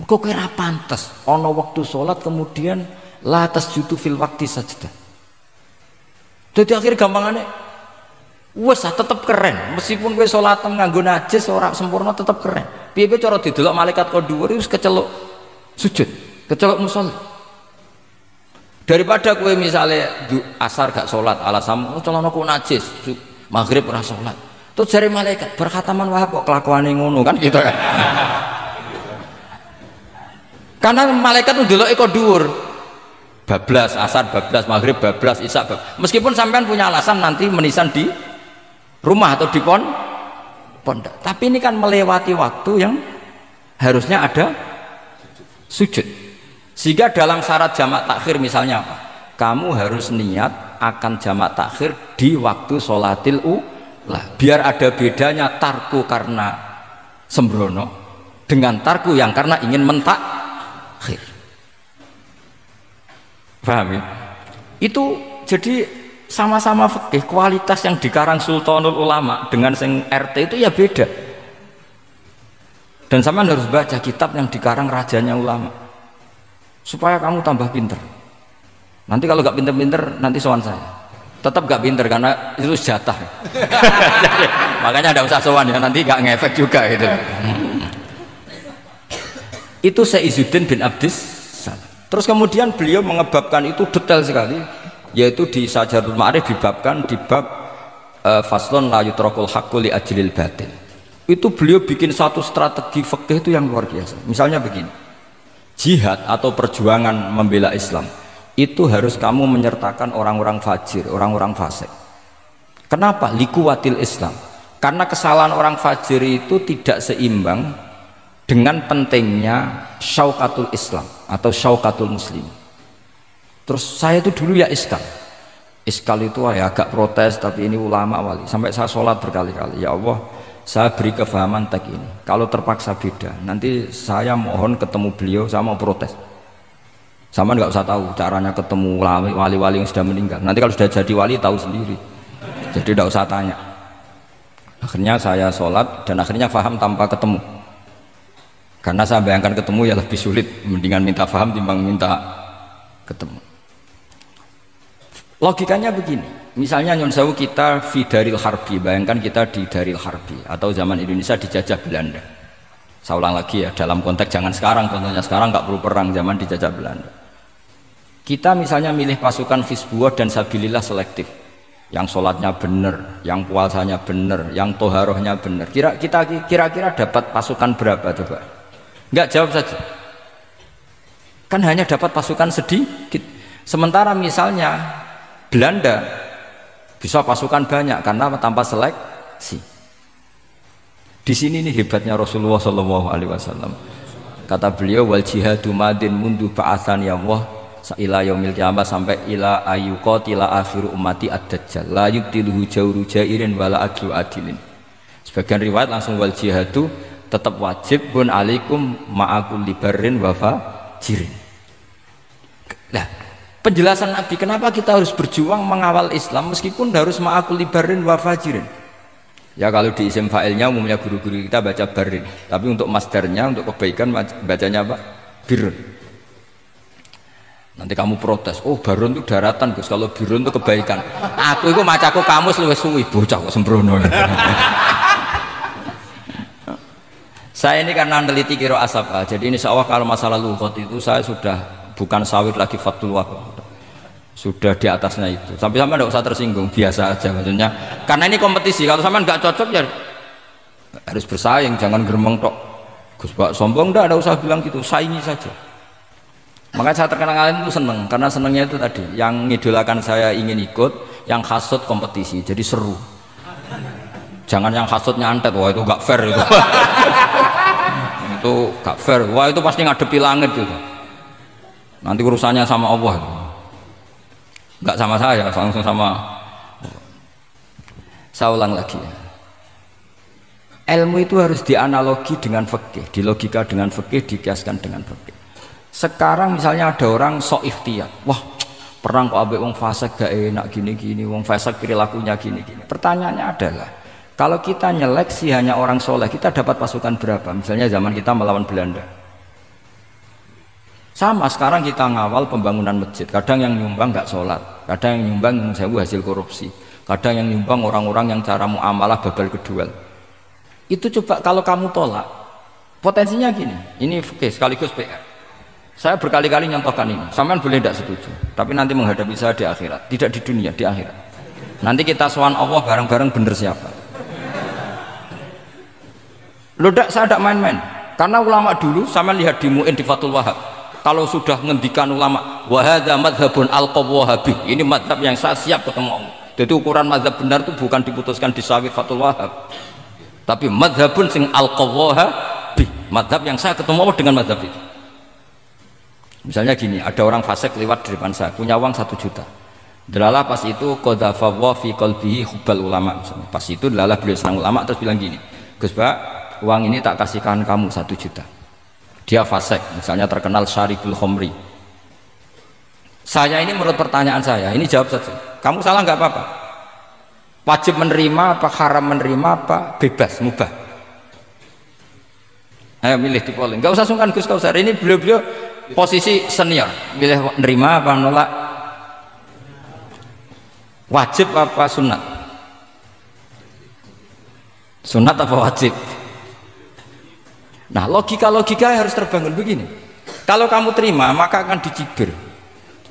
Kok kira pantas ono waktu salat kemudian la tasjudu fil waqti sajdah. Jadi akhir gampangane wes tetep keren, meskipun kowe salat nganggo najis ora sempurna tetep keren. Piye-piye cara didelok malaikat kok dhuwur wis keceluk sujud, keceluk musolli. Daripada kowe misale asar gak salat alasan celanaku najis, maghrib ora salat. Terus dari malaikat berkhataman wah kok kelakuane ngono kan gitu kan. Karena malaikat itu dulu kok dhuwur. Bablas asar, bablas maghrib, bablas isya. Meskipun sampean punya alasan nanti menisan di rumah atau di pondok. Tapi ini kan melewati waktu yang harusnya ada sujud. Sehingga dalam syarat jamak takhir misalnya apa? Kamu harus niat akan jamak takhir di waktu sholatil lah, biar ada bedanya tarku karena sembrono dengan tarku yang karena ingin mentakhir. Paham ya? Itu jadi sama-sama fikih, kualitas yang dikarang Sultanul Ulama dengan sing RT itu ya beda. Dan sampean harus baca kitab yang dikarang rajanya ulama supaya kamu tambah pinter. Nanti kalau gak pinter-pinter nanti sowan saya. Tetap gak pinter karena itu jatah. Makanya ada usah sowan ya, nanti gak ngefek juga gitu. Itu Saizuddin bin Abdis Salam. Terus kemudian beliau mengebabkan itu detail sekali, yaitu di Sajaratul Ma'arif dibabkan di bab faslon la yutrakul haqqu li ajlil batil. Itu beliau bikin satu strategi fikih itu yang luar biasa. Misalnya begini, jihad atau perjuangan membela Islam itu harus kamu menyertakan orang-orang fajir, orang-orang fasik. Kenapa? Likuwatil Islam. Karena kesalahan orang fajir itu tidak seimbang dengan pentingnya syaukatul Islam atau syaukatul Muslim. Terus saya itu dulu ya iskal itu ya agak protes, tapi ini ulama wali. Sampai saya sholat berkali-kali, ya Allah, saya beri kefahaman tag ini. Kalau terpaksa beda, nanti saya mohon ketemu beliau, saya mau protes. Sama nggak usah tahu caranya ketemu wali-wali yang sudah meninggal. Nanti kalau sudah jadi wali tahu sendiri. Jadi tidak usah tanya. Akhirnya saya sholat dan akhirnya faham tanpa ketemu. Karena saya bayangkan ketemu ya lebih sulit. Mendingan minta faham timbang minta ketemu. Logikanya begini. Misalnya Nyon Sewu kita fi daril harbi. Bayangkan kita di daril harbi atau zaman Indonesia dijajah Belanda. Saya ulang lagi ya, dalam konteks jangan sekarang. Contohnya sekarang nggak perlu perang, zaman dijajah Belanda. Kita misalnya milih pasukan Hizbullah dan Sabilillah selektif, yang sholatnya benar, yang puasanya benar, yang toharohnya benar. Kira-kira dapat pasukan berapa coba? Enggak, jawab saja. Kan hanya dapat pasukan sedikit. Sementara misalnya Belanda bisa pasukan banyak karena tanpa seleksi. Di sini nih hebatnya Rasulullah SAW. Kata beliau, wal jihadu madin mundu ba'athan ya Allah ila yaumil qiyamah sampai ila ayyuqatila akhiru ummati ad-dajjal la yubtiluhu jawru jairin wala adlu adilin. Sebagian riwayat langsung wal jihadu tetap wajib bun alaikum ma'akul libarin wa fajirin. Nah, penjelasan Nabi kenapa kita harus berjuang mengawal Islam meskipun harus ma'akul libarin wa fajirin. Ya kalau di isim fa'ilnya umumnya guru-guru kita baca barin, tapi untuk masdarnya untuk kebaikan bacanya apa? Birun. Nanti kamu protes, oh barun itu daratan Gus, kalau birun itu kebaikan. Aku itu macaku kamus luwih suwi, bocah kok sembrono. Saya ini karena meneliti kiro asap, jadi ini insya Allah kalau masalah lughat itu saya sudah bukan sawit lagi fatul wahab, sudah di atasnya itu. Sampai sama tidak usah tersinggung, biasa aja maksudnya. Karena ini kompetisi, kalau sama nggak cocok ya harus bersaing, jangan geremeng tok. Gus Pak sombong, tidak usah bilang gitu, saingi saja. Makanya saya terkenal kalian itu seneng, karena senengnya itu tadi, yang ngidolakan saya ingin ikut, yang hasut kompetisi, jadi seru. Jangan yang hasut nyantet, wah itu gak fair itu. Itu gak fair, wah itu pasti ngadepi langit gitu. Nanti urusannya sama Allah. Gak sama saya, langsung sama. Saya ulang lagi ya. Ilmu itu harus dianalogi dengan fikih, dilogika dengan fikih, dikiaskan dengan fikih. Sekarang misalnya ada orang sok ikhtiar, wah perang kok ambek wong fasik gak enak gini-gini, wong fasik perilakunya gini-gini. Pertanyaannya adalah, kalau kita nyeleksi hanya orang soleh, kita dapat pasukan berapa? Misalnya zaman kita melawan Belanda. Sama sekarang kita ngawal pembangunan masjid, kadang yang nyumbang nggak sholat, kadang yang nyumbang hasil korupsi, kadang yang nyumbang orang-orang yang cara muamalah babal kedua. Itu coba kalau kamu tolak, potensinya gini, ini sekaligus PR. Saya berkali-kali nyontohkan ini, sampean boleh tidak setuju, tapi nanti menghadapi saya di akhirat, tidak di dunia, di akhirat. Nanti kita sowan Allah bareng-bareng bener siapa. Saya tidak main-main, karena ulama dulu, sama lihat di Mu'in di Fathul Wahab, kalau sudah ngendikan ulama, wahada madhabun al-qawwahabi, ini madhab yang saya siap ketemu Allah. Jadi ukuran madhab benar itu bukan diputuskan di Sawit Fathul Wahab, tapi madhabun sing al-qawwahabi, madhab yang saya ketemu Allah dengan madhab itu. Misalnya gini, ada orang fasik lewat di depan saya, punya uang 1 juta. Delalah pas itu qadhafa fi qalbihi hubbal ulama. Misalnya. Pas itu delalah beliau senang ulama terus bilang gini, Gus Pak, uang ini tak kasihkan kamu 1 juta. Dia fasik, misalnya terkenal syaribul khomri. Saya ini menurut pertanyaan saya, ini jawab saja. Kamu salah nggak apa-apa. Wajib menerima apa haram menerima apa bebas mubah. Ayo milih di polling. Nggak usah sungkan Gus Kausar. Ini beliau posisi senior, milih nerima apa nolak, wajib apa sunat, sunat apa wajib. Nah logika harus terbangun begini, kalau kamu terima maka akan dicibir.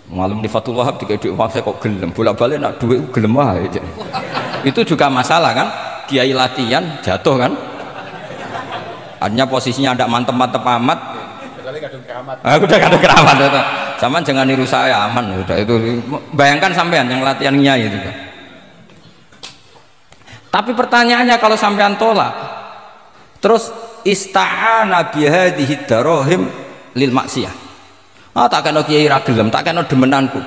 Malam di Fathul Wahab tiga duit uang saya kok gelem, bolak-balik nak duit gelem aja. Itu juga masalah kan, kiai latihan jatuh kan, artinya posisinya ada mantep-mantep amat. Aku udah kadung keramat itu. Saman jangan niru saya, aman udah itu. Bayangkan sampean yang latihan nyai itu. Tapi pertanyaannya kalau sampean tolak, terus ista'ana bihadhihi darahim lil maksiyah. Tak kena kiai ra gelem, tak kena demenanku.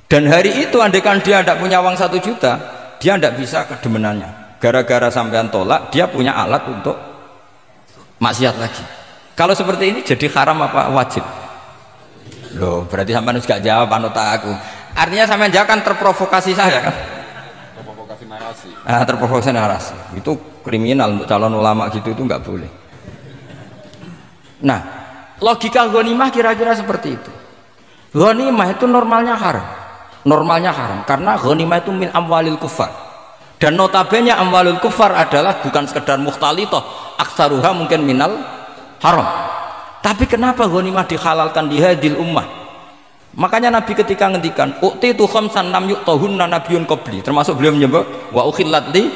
Dan hari itu andaikan dia tidak punya uang 1 juta, dia tidak bisa kedemenannya. Gara-gara sampean tolak, dia punya alat untuk maksiat lagi. Kalau seperti ini jadi haram apa wajib? Loh, berarti sampean harus gak jawab anut aku. Artinya sampean jawab kan terprovokasi saya kan? Terprovokasi narasi. Terprovokasi narasi. Itu kriminal untuk calon ulama gitu, itu nggak boleh. Nah, logika ghanimah kira-kira seperti itu. Ghanimah itu normalnya haram. Normalnya haram karena ghanimah itu min amwalil kufar. Dan notabene amwalul kufar adalah bukan sekedar mukhtalithah, aksaruha mungkin minal haram. Tapi kenapa ghanimah dihalalkan di hadil ummah? Makanya Nabi ketika ngendikan uqtitu khamsan lam yuqtahunna nabiyyun qabli, termasuk beliau menyebut wa ukhillat li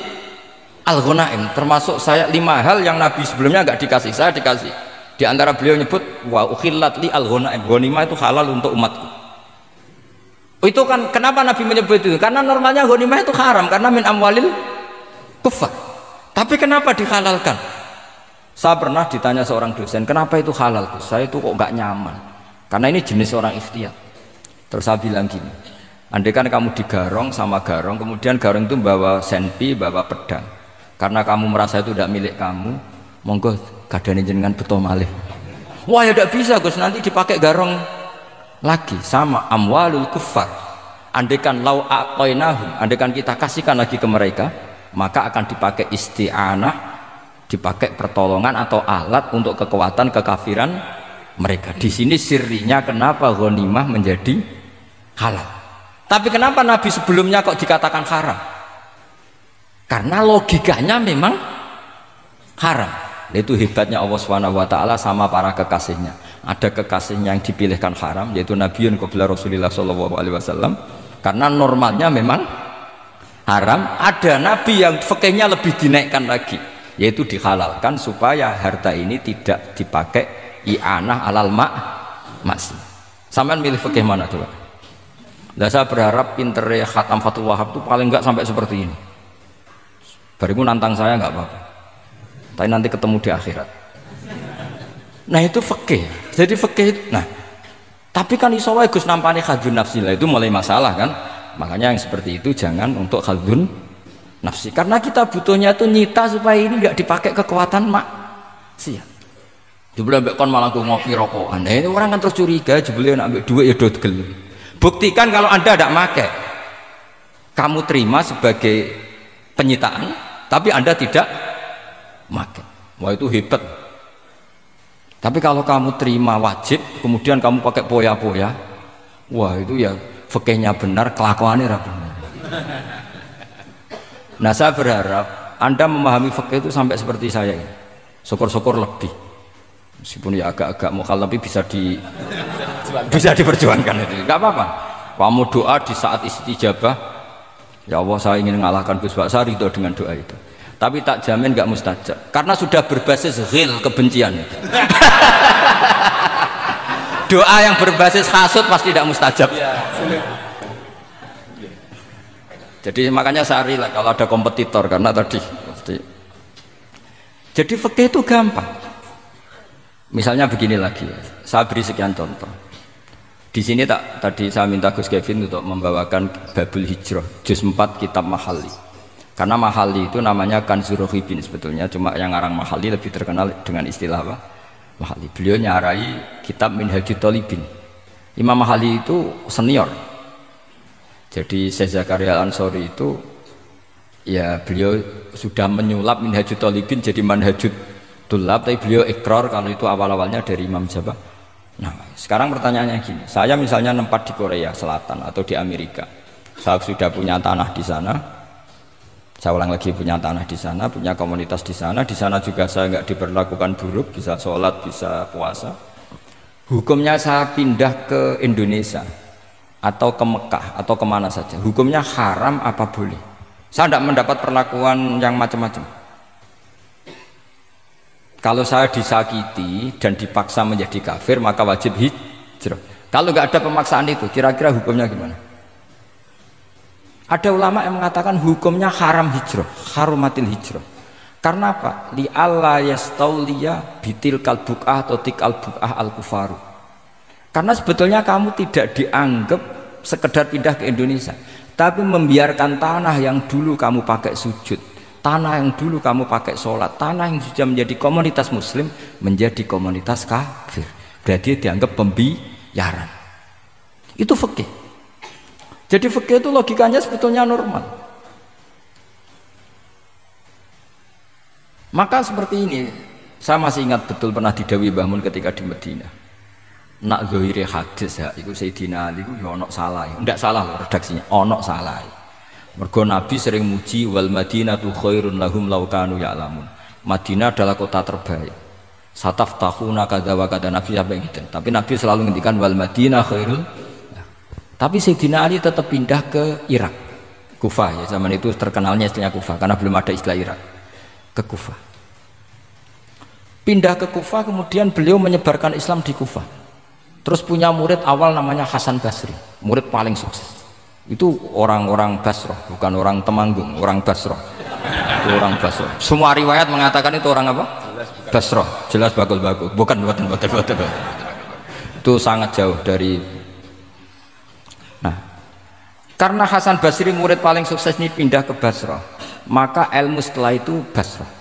al-ghanaim, termasuk saya 5 hal yang Nabi sebelumnya enggak dikasih, saya dikasih. Di antara beliau nyebut wa ukhillat li al-ghanaim, ghanimah itu halal untuk umatku. Itu kan kenapa Nabi menyebut itu? Karena normalnya ghanimah itu haram karena min amwalil kufar. Tapi kenapa dihalalkan? Saya pernah ditanya seorang dosen, kenapa itu halal? Saya itu kok nggak nyaman. Karena ini jenis orang ikhtiyat. Terus saya bilang gini, andai kan kamu digarong sama garong, kemudian garong itu bawa senpi, bawa pedang. Karena kamu merasa itu tidak milik kamu, monggo kadane jenengan beto malih. Wah ya tidak bisa Gus, nanti dipakai garong lagi sama amwalul kuffar. Andaikan lau aqainahum, andaikan kita kasihkan lagi ke mereka, maka akan dipakai isti'anah, dipakai pertolongan atau alat untuk kekuatan kekafiran mereka. Di sini sirinya kenapa ghanimah menjadi halal. Tapi kenapa Nabi sebelumnya kok dikatakan haram? Karena logikanya memang haram. Itu hebatnya Allah SWT sama para kekasihnya. Ada kekasihnya yang dipilihkan haram, yaitu Nabiun qabla Rasulullah SAW, karena normalnya memang haram. Ada Nabi yang fikihnya lebih dinaikkan lagi, yaitu dihalalkan supaya harta ini tidak dipakai i'anah alal maksi. Sampean milih fikih mana coba? Nah, saya berharap pinternya Khatam Fathul Wahab itu paling enggak sampai seperti ini. Barimu nantang saya enggak apa-apa, tapi nanti ketemu di akhirat. Nah itu fikih. Jadi fikih. Nah, tapi kan iso wae Gus nampani khadzun nafsi lah, itu mulai masalah kan. Makanya yang seperti itu jangan untuk khadzun nafsi, karena kita butuhnya itu nyita supaya ini enggak dipakai kekuatan maksiat. Jebule mbek kon malah ngopi rokokan. Nah, ini orang kan terus curiga, jebule nek ambek duit ya do gelem. Buktikan kalau Anda tidak pakai, kamu terima sebagai penyitaan, tapi Anda tidak pakai. Wah itu hebat. Tapi kalau kamu terima wajib, kemudian kamu pakai poya-poya, wah itu ya fikihnya benar, kelakuannya benar. Nah saya berharap Anda memahami fikih itu sampai seperti saya ini. Syukur-syukur lebih, meskipun ya agak-agak mukhalaf, tapi bisa diperjuangkan itu. Gak apa-apa. Kamu doa di saat istijabah, ya Allah saya ingin mengalahkan Gus Pak, saya ridho dengan doa itu. Tapi tak jamin gak mustajab, karena sudah berbasis ghil, kebencian. Doa yang berbasis hasud pasti tidak mustajab. Jadi makanya saya rela kalau ada kompetitor, karena tadi pasti. Jadi fikih itu gampang. Misalnya begini lagi, saya beri sekian contoh. Di sini tadi saya minta Gus Kevin untuk membawakan Babul Hijrah juz 4 kitab Mahalli. Karena Mahalli itu namanya Kanzur Rohibin sebetulnya, cuma yang ngarang Mahalli lebih terkenal dengan istilah apa? Mahalli. Beliau nyarai kitab Minhajut Thalibin. Imam Mahalli itu senior. Jadi Syekh Zakaria Al-Ansori itu ya beliau sudah menyulap Minhajut Thalibin jadi Manhajut Tulab, tapi beliau ikrar kalau itu awal-awalnya dari Imam Jabah. Nah, sekarang pertanyaannya gini, saya misalnya nempat di Korea Selatan atau di Amerika. Saya sudah punya tanah di sana. Saya ulang lagi, punya tanah di sana, punya komunitas di sana juga saya nggak diperlakukan buruk, bisa sholat, bisa puasa. Hukumnya saya pindah ke Indonesia atau ke Mekah atau kemana saja, hukumnya haram apa boleh? Saya tidak mendapat perlakuan yang macam-macam. Kalau saya disakiti dan dipaksa menjadi kafir, maka wajib hijrah. Kalau nggak ada pemaksaan itu, kira-kira hukumnya gimana? Ada ulama yang mengatakan hukumnya haram hijrah, harumatil hijrah. Karena apa? Li alla yastauliya bitil kalbuqah atau tikal buqah al kufaru. Karena sebetulnya kamu tidak dianggap sekedar pindah ke Indonesia, tapi membiarkan tanah yang dulu kamu pakai sujud, tanah yang dulu kamu pakai sholat, tanah yang sudah menjadi komunitas muslim menjadi komunitas kafir. Berarti dianggap pembiaran. Itu fikih. Jadi fikih itu logikanya sebetulnya normal. Maka seperti ini, saya masih ingat betul pernah didhawuhi Mbah Mun ketika di Madinah. Nak zahire hadis ya, iku Sayyidina Ali iku ya ono salah. Ndak salah loh redaksinya, ono salah. Mergo Nabi sering muji wal Madinatu khairun lahum law kanu ya'lamun. Madinah adalah kota terbaik. Sataftahuna kadza wa kadza, Nabi sampai gitu. Tapi Nabi selalu ngendikan wal Madinah khairul. Tapi Sayyidina Ali tetap pindah ke Irak, Kufah ya, zaman itu terkenalnya istilahnya Kufah karena belum ada istilah Irak. Ke Kufah. Pindah ke Kufah, kemudian beliau menyebarkan Islam di Kufah. Terus punya murid awal namanya Hasan Basri, murid paling sukses. Itu orang-orang Basrah, bukan orang Temanggung, orang Basrah. Itu orang Basrah. Semua riwayat mengatakan itu orang apa? Basrah. Jelas bagul-bagul. Bukan. Itu sangat jauh dari. Nah, karena Hasan Basri murid paling sukses ini pindah ke Basrah, maka ilmu setelah itu Basrah.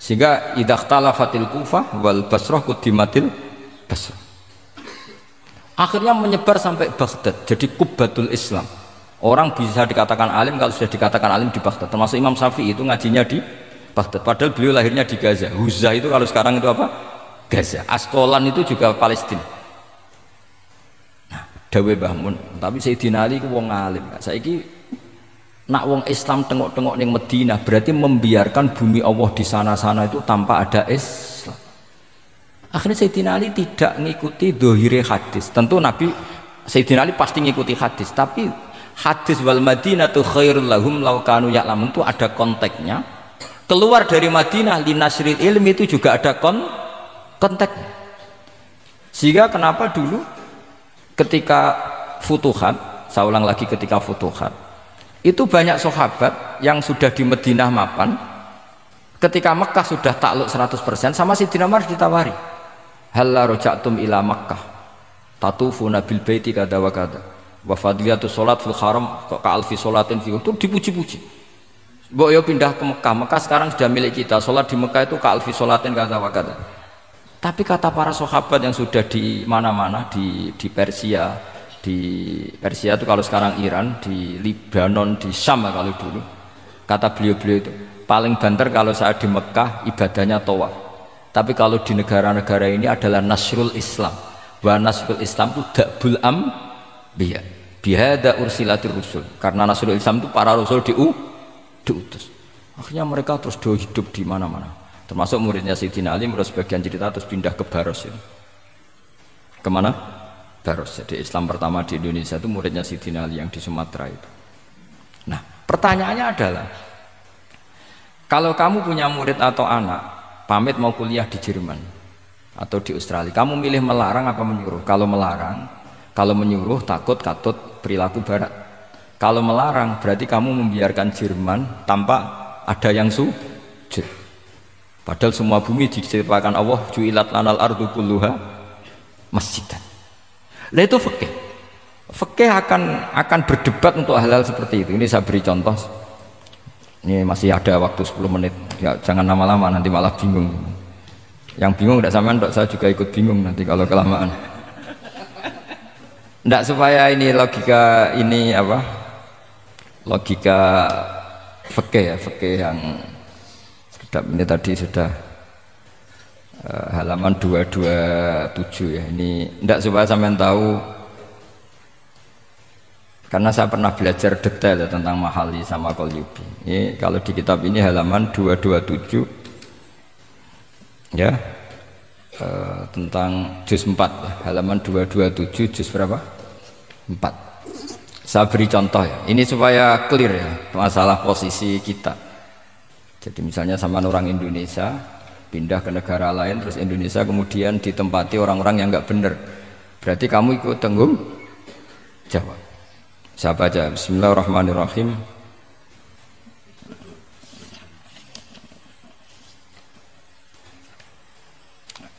Sehingga idza ikhtalafatil Kufah wal Basrah quddimatil Basrah. Akhirnya menyebar sampai Baghdad, jadi kubbatul Islam. Orang bisa dikatakan alim kalau sudah dikatakan alim di Baghdad. Termasuk Imam Syafi'i itu ngajinya di Baghdad. Padahal beliau lahirnya di Gaza. Huzza itu kalau sekarang itu apa? Gaza. Askolan itu juga Palestina. Nah, dawe Mbah Mun. Tapi Sayyidina Ali itu wong alim. Saiki nak wong Islam tengok-tengok ning Madinah berarti membiarkan bumi Allah di sana-sana itu tanpa ada Islam. Akhirnya Sayyidina Ali tidak mengikuti dohire hadis. Tentu Nabi Sayyidina Ali pasti mengikuti hadis, tapi hadis wal Madinatu khairul lahum law kanu ya'lamun itu ada konteksnya. Keluar dari Madinah li nasril ilmi itu juga ada konteks. Sehingga kenapa dulu ketika futuhat, saya ulang lagi ketika futuhat, itu banyak sahabat yang sudah di Madinah mapan, ketika Mekah sudah takluk 100%, sama Sayyidina Umar ditawari, halla roja'tum ila Makkah tatufuna bil baiti kada wa kada wa fadliyatu sholat fil haram ka alfi sholatin fi, itu dipuji-puji. Mbok yo pindah ke Mekah, Mekah sekarang sudah milik kita, sholat di Mekah itu ka alfi sholatin kada wa kada. Tapi kata para sahabat yang sudah di mana-mana, di Persia, itu kalau sekarang Iran, di Lebanon, di Syam kalau dulu, kata beliau-beliau itu paling banter kalau saat di Mekah ibadahnya tawaf. Tapi kalau di negara-negara ini adalah nasrul Islam. Wa nasrul Islam itu da'bul ambiya. Bihada ursilatir rusul. Karena nasrul Islam itu para rasul diutus. Akhirnya mereka terus hidup di mana-mana. Termasuk muridnya Sayyidina Ali, menurut sebagian cerita terus pindah ke Baros itu. Kemana? Baros. Jadi Islam pertama di Indonesia itu muridnya Sayyidina Ali yang di Sumatera itu. Nah, pertanyaannya adalah, kalau kamu punya murid atau anak pamit mau kuliah di Jerman atau di Australia, kamu milih melarang apa menyuruh? Kalau melarang, kalau menyuruh takut katut perilaku barat. Kalau melarang berarti kamu membiarkan Jerman tanpa ada yang sujud. Padahal semua bumi diciptakan Allah, ju'ilat lanal ardu kulluha masjidan. Lah itu fikih. Fikih akan berdebat untuk hal-hal seperti itu. Ini saya beri contoh. Ini masih ada waktu 10 menit. Ya, jangan lama-lama nanti malah bingung. Yang bingung tidak sampean, saya juga ikut bingung nanti kalau kelamaan. Tidak, supaya ini logika ini apa? Logika fikih ya, fikih yang ini tadi sudah halaman 227 ya. Ini tidak supaya sampean tahu, karena saya pernah belajar detail ya, tentang Mahali sama Qalyubi. Ini kalau di kitab ini halaman 227 ya, tentang juz 4 ya, halaman 227 juz berapa? 4. Saya beri contoh ya, ini supaya clear ya masalah posisi kita. Jadi misalnya sama orang Indonesia pindah ke negara lain, terus Indonesia kemudian ditempati orang-orang yang nggak benar, berarti kamu ikut tanggung jawab. Saya baca, Bismillahirrahmanirrahim.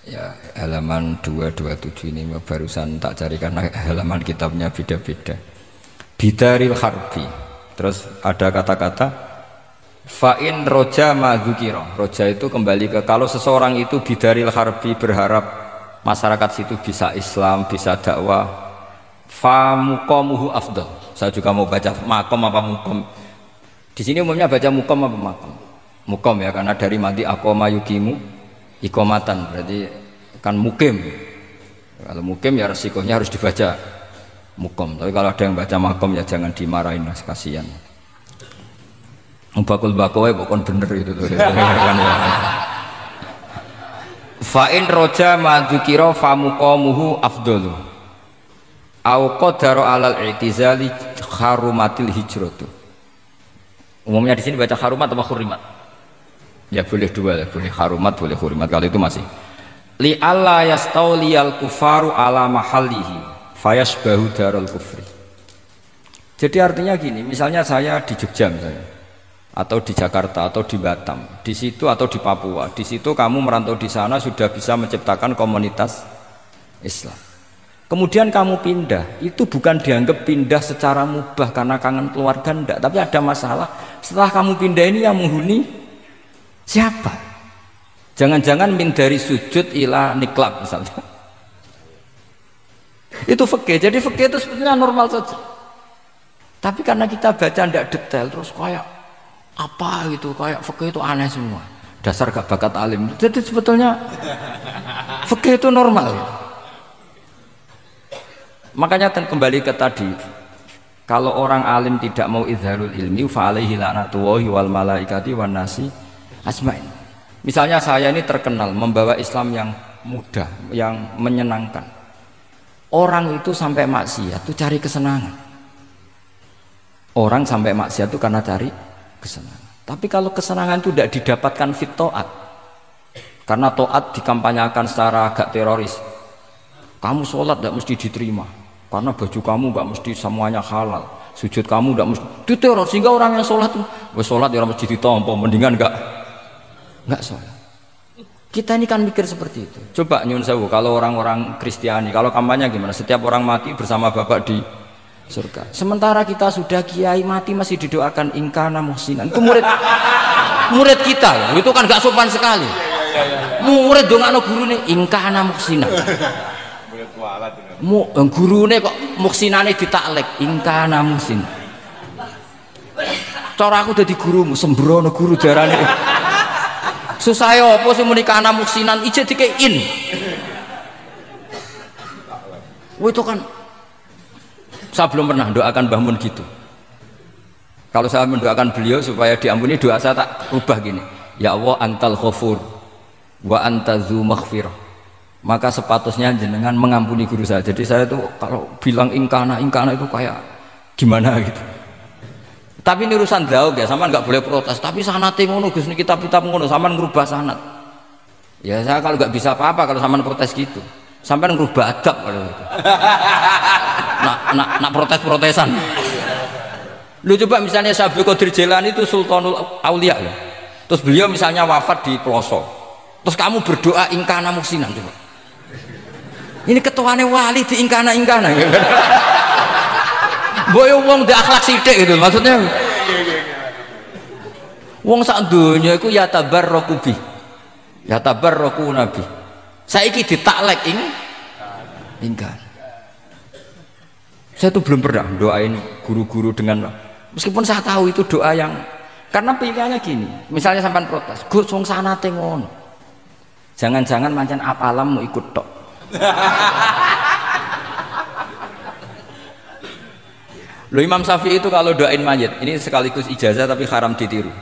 Ya, halaman 227 ini barusan tak cari karena halaman kitabnya beda-beda. Bidaril harbi. Terus ada kata-kata fa'in roja madzukira. Roja itu kembali ke kalau seseorang itu bidaril harbi berharap masyarakat situ bisa Islam, bisa dakwah, fa muqamuhu afdal. Saya juga mau baca makom apa mukom. Di sini umumnya baca mukom apa makom. Mukom ya, karena dari mati aqama yuqimu iqamatan, berarti kan mukim. Kalau mukim ya resikonya harus dibaca mukom. Tapi kalau ada yang baca makom ya jangan dimarahin, mas, kasihan. Bakul bakowe bukan bener itu tuh. Fa'in roja madzukira fa muqamuhu afdalu. Au qadara alal i'tizali harumatil hijratu. Umumnya di sini baca harumat atau hurimat? Ya boleh dua ya, boleh harumat, boleh hurimat. Kalau itu masih li alla yastauliyal kufaru ala mahallihi fayasbahu darul kufri. Jadi artinya gini, misalnya saya di Jogja misalnya, atau di Jakarta atau di Batam, di situ atau di Papua, di situ kamu merantau di sana sudah bisa menciptakan komunitas Islam. Kemudian kamu pindah, itu bukan dianggap pindah secara mubah karena kangen keluarga, enggak, tapi ada masalah. Setelah kamu pindah ini yang menghuni siapa? Jangan-jangan min dari sujud ila niklab misalnya. Itu fikih. Jadi fikih itu sebetulnya normal saja. Tapi karena kita baca tidak detail terus kayak apa gitu, kayak fikih itu aneh semua. Dasar gak bakat alim. Jadi sebetulnya fikih itu normal. Makanya kembali ke tadi, kalau orang alim tidak mau izharul ilmi fa alaihi la'natullahi wal malaikati wan nasi ajmain. Misalnya saya ini terkenal membawa Islam yang mudah, yang menyenangkan. Orang itu sampai maksiat itu cari kesenangan. Orang sampai maksiat itu karena cari kesenangan. Tapi kalau kesenangan itu tidak didapatkan fit to'at, karena to'at dikampanyakan secara agak teroris. Kamu sholat tidak mesti diterima, karena baju kamu nggak mesti semuanya halal, sujud kamu tidak mesti diteror, sehingga orang yang sholat tuh, sholat ya mesti ditompo, mendingan nggak sholat. Kita ini kan mikir seperti itu. Coba nyun sewu, kalau orang-orang Kristiani, kalau kampanye gimana? Setiap orang mati bersama Bapak di surga. Sementara kita sudah kiai mati masih didoakan ingkana muhsinan. Itu murid kita ya. Itu kan gak sopan sekali. Murid dongakno gurune ingkana muhsinan. Murid kualat. Gurune kok muhsinane ditaklek ingkana muhsin. Cara aku dadi gurumu sembrono guru darane. Susah ya apa sih muni kana muhsinan ijek dikein. Itu kan saya belum pernah doakan Mbah Mun gitu. Kalau saya mendoakan beliau supaya diampuni, doa saya tak ubah gini. Ya Allah antal ghafur wa antazu maghfirah. Maka sepatutnya jenengan mengampuni guru saya. Jadi saya tuh kalau bilang ingkana itu kayak gimana gitu. Tapi ini urusan daud ya, sama nggak boleh protes. Tapi sanate ngono Gus, ini kitab-kitab ngono, sama ngerubah sanat. Ya saya kalau nggak bisa apa-apa kalau sama protes gitu. Sampai ngerubah adab kalau gitu. Nak protes-protesan. Lu coba misalnya Syabul Qadir Jailani itu Sultanul Aulia ya. Terus beliau misalnya wafat di pelosok. Terus kamu berdoa ingkana muksinan coba. Ini ketuane wali di ingkana gitu. Boyo wong ndek akhlak sithik gitu maksudnya. Wong sak donya iku ya tabarraku bi. Ya tabarraku nabi. Saiki ditaklek ingkar. Saya tuh belum pernah doain guru-guru dengan, meskipun saya tahu itu doa yang, karena pilihannya gini, misalnya sampai protes, Gus wong sanate ngono. Jangan-jangan mancen apalam mau ikut tok. Loh Imam Syafi'i itu kalau doain mayit, ini sekaligus ijazah tapi haram ditiru.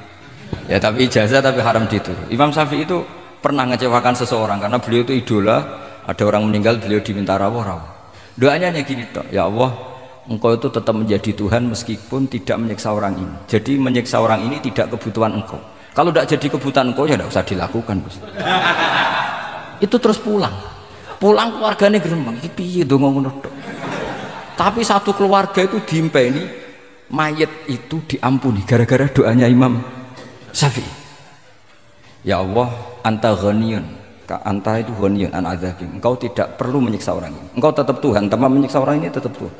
Ya tapi ijazah tapi haram ditiru. Imam Syafi'i itu pernah ngecewakan seseorang karena beliau itu idola, ada orang meninggal beliau diminta rawuh. Doanya hanya gini tok, ya Allah, engkau itu tetap menjadi Tuhan meskipun tidak menyiksa orang ini. Jadi menyiksa orang ini tidak kebutuhan engkau. Kalau tidak jadi kebutuhan engkau ya tidak usah dilakukan. Itu terus pulang keluarganya gerembang, piye dongo ngono tok. Tapi satu keluarga itu diimpeni mayat itu diampuni gara-gara doanya Imam Syafi'i. Ya Allah, anta ghaniyun, anta itu ghaniyun an adzabi. Engkau tidak perlu menyiksa orang ini. Engkau tetap Tuhan, tanpa menyiksa orang ini tetap Tuhan.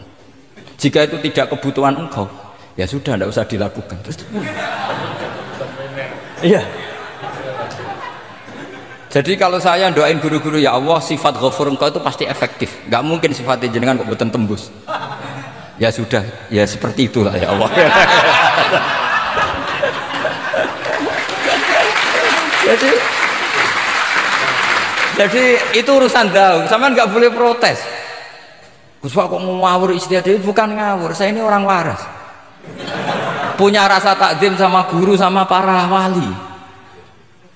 Jika itu tidak kebutuhan engkau, ya sudah, tidak usah dilakukan. Terus iya. Jadi kalau saya doain guru-guru, ya Allah sifat ghafur engkau itu pasti efektif. Nggak mungkin sifatnya jenengan kok boten tembus. Ya sudah, ya seperti itulah ya Allah. Jadi itu urusan daun, sampean nggak boleh protes. Gus Pak kok ngawur istiadat itu bukan ngawur, saya ini orang waras. Punya rasa takzim sama guru sama para wali.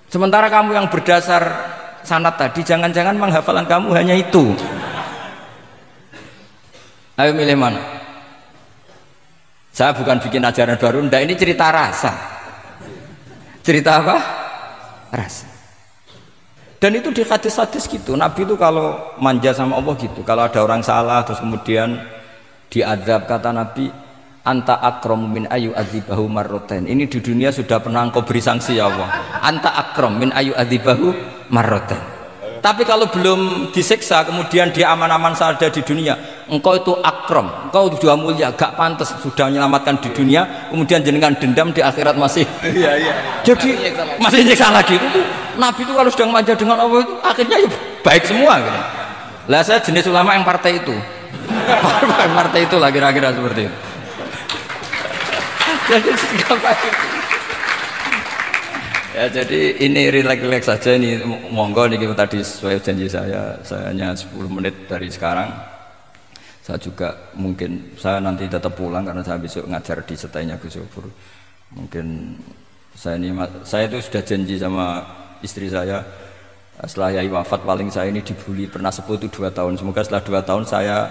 Sementara kamu yang berdasar sanad tadi, jangan-jangan menghafalan kamu hanya itu. Ayo milih mana? Saya bukan bikin ajaran baru, ndak, ini cerita rasa. Cerita apa? Rasa. Dan itu di hadis-hadis gitu. Nabi itu kalau manja sama Allah gitu. Kalau ada orang salah terus kemudian diadzab, kata Nabi, anta akram min ayu adzibahu marroten. Ini di dunia sudah pernah engkau beri sanksi ya Allah. Anta akram min ayu adzibahu marroten. Tapi kalau belum disiksa kemudian dia aman-aman saja di dunia, engkau itu akram, engkau sudah mulia, gak pantas sudah menyelamatkan di dunia, kemudian jenengan dendam di akhirat masih. Jadi masih nyiksa lagi. Itu Nabi itu kalau sedang manja dengan Allah itu akhirnya ya baik semua gitu. Lah saya jenis ulama yang partai itu. Partai itu lah kira-kira seperti itu. Jadi ya, jadi ini relax saja, ini monggo nih tadi sesuai janji saya hanya 10 menit dari sekarang. Saya juga mungkin saya nanti tetap pulang karena saya besok ngajar di setainya Gus Yofur. Mungkin saya itu sudah janji sama istri saya, setelah Yai wafat paling saya ini dibully pernah sepuh itu 2 tahun. Semoga setelah 2 tahun saya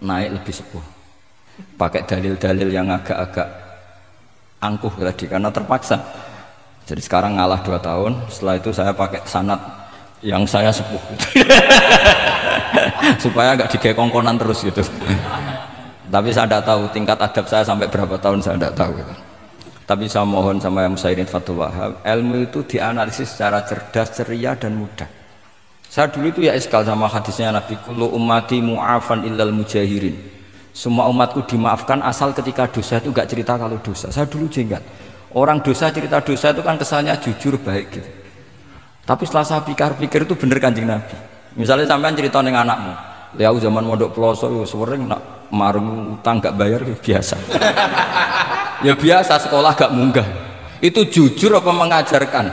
naik lebih sepuh. Pakai dalil-dalil yang agak-agak angkuh tadi karena terpaksa. Jadi sekarang ngalah 2 tahun, setelah itu saya pakai sanad yang saya sepuh supaya nggak digekongkonan terus gitu. Tapi saya tidak tahu tingkat adab saya sampai berapa tahun, saya tidak tahu gitu. Tapi saya mohon sama yang Musairin Fathul Wahab, ilmu itu dianalisis secara cerdas, ceria dan mudah. Saya dulu itu ya iskal sama hadisnya Nabi, kullu ummati mu'afan illal mujahirin. Semua umatku dimaafkan asal ketika dosa itu enggak cerita kalau dosa. Saya dulu jenggat. Orang dosa cerita dosa itu kan kesannya jujur baik gitu. Tapi setelah saya pikir-pikir itu bener Kanjeng Nabi. Misalnya sampean cerita dengan anakmu, ya zaman mondok peloso sering nak marung utang enggak bayar biasa. Ya biasa, sekolah gak munggah. Itu jujur apa mengajarkan?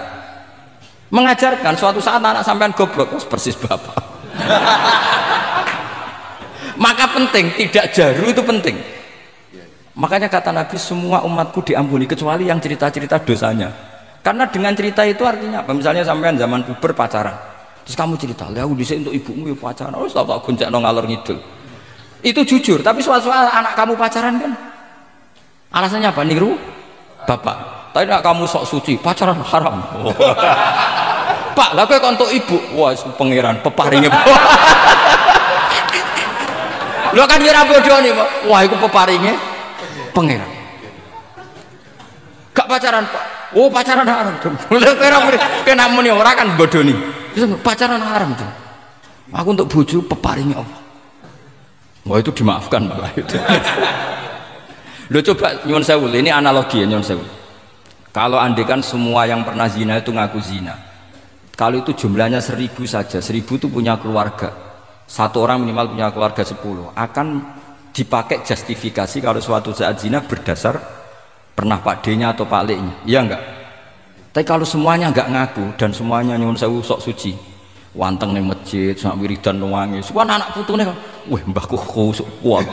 Mengajarkan. Suatu saat anak sampean goblok persis bapak. Maka penting, tidak jaru itu penting. Makanya kata Nabi, semua umatku diampuni kecuali yang cerita-cerita dosanya. Karena dengan cerita itu artinya apa? Misalnya sampean zaman puber pacaran, terus kamu cerita, "Lah aku dhisik untuk ibumu ya pacaran." Oh, tak goncekno ngalor ngidul. Itu jujur, tapi suatu anak kamu pacaran kan alasannya apa? Niru bapak. Tapi nak kamu sok suci, pacaran haram. Oh. Pak, lah kowe kok untuk ibu? Wah, pangeran peparinge. Lo kan kira bodoh nih, Pak. Wah, itu peparingnya pangeran. Gak pacaran, Pak. Oh, pacaran haram. Kena muni orang kan bodoh nih. Pacaran haram tuh. Aku untuk bojo peparingnya Allah. Wah, itu dimaafkan malah itu. Lo coba nyuwun sewu, ini analogi ya nyuwun sewu. Kalau andekan semua yang pernah zina itu ngaku zina. Kalau itu jumlahnya 1000 saja, 1000 itu punya keluarga. Satu orang minimal punya keluarga 10, akan dipakai justifikasi kalau suatu saat zina berdasar pernah Pak D-nya atau Pak L-nya, iya enggak? Tapi kalau semuanya enggak ngaku dan semuanya nyuwun sewu sok suci, wanteng ning masjid, sak wiridan wangi, suwan anak putune, wah mbahku khusuk kuat.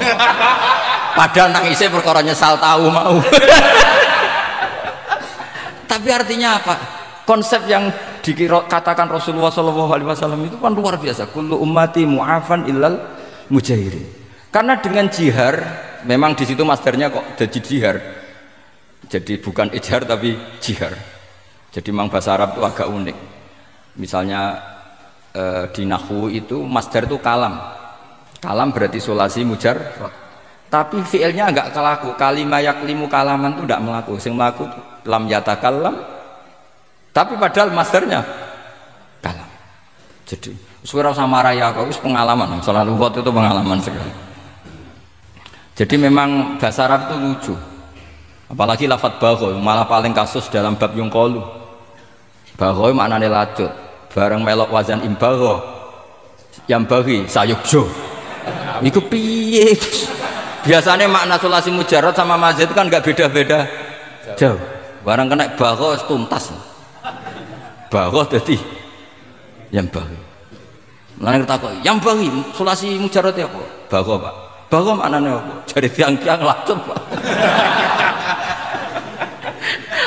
Padahal nangisnya perkara nyesal tahu mau. Tapi artinya apa? Konsep yang dikatakan Rasulullah SAW itu kan luar biasa. Kullu ummati mu'afan illal mujahirin. Karena dengan jihar, memang di situ masdarnya kok jadi jihar. Jadi bukan ijhar tapi jihar. Jadi memang bahasa Arab itu agak unik. Misalnya di nahwu itu masdar itu kalam. Kalam berarti sulasi mujar. Tapi fiilnya enggak kelaku. Kalimah yaklimu kalaman itu enggak melaku. Sing melaku lam yatakallam. Tapi padahal masdarnya kalam. Jadi suara sama raya kau pengalaman, soal lugat itu pengalaman sekali. Jadi memang bahasa Arab itu lucu. Apalagi lafadz bagho, malah paling kasus dalam bab yungqolu. Bagho maknane lacut. Bareng melok wazan imbagho. Yang bagi sayubjo. Iku piye? Biasanya makna sulasi mujarrad sama mazid itu kan enggak beda-beda jauh. Barang kena bagho tuntas. Bagho dadi yang bagi. Mulane takok, yang bagi sulasi mujarrad ya apa? Bagho, Pak. Bagho maknane apa? Jare tiang-tiang lacut, Pak.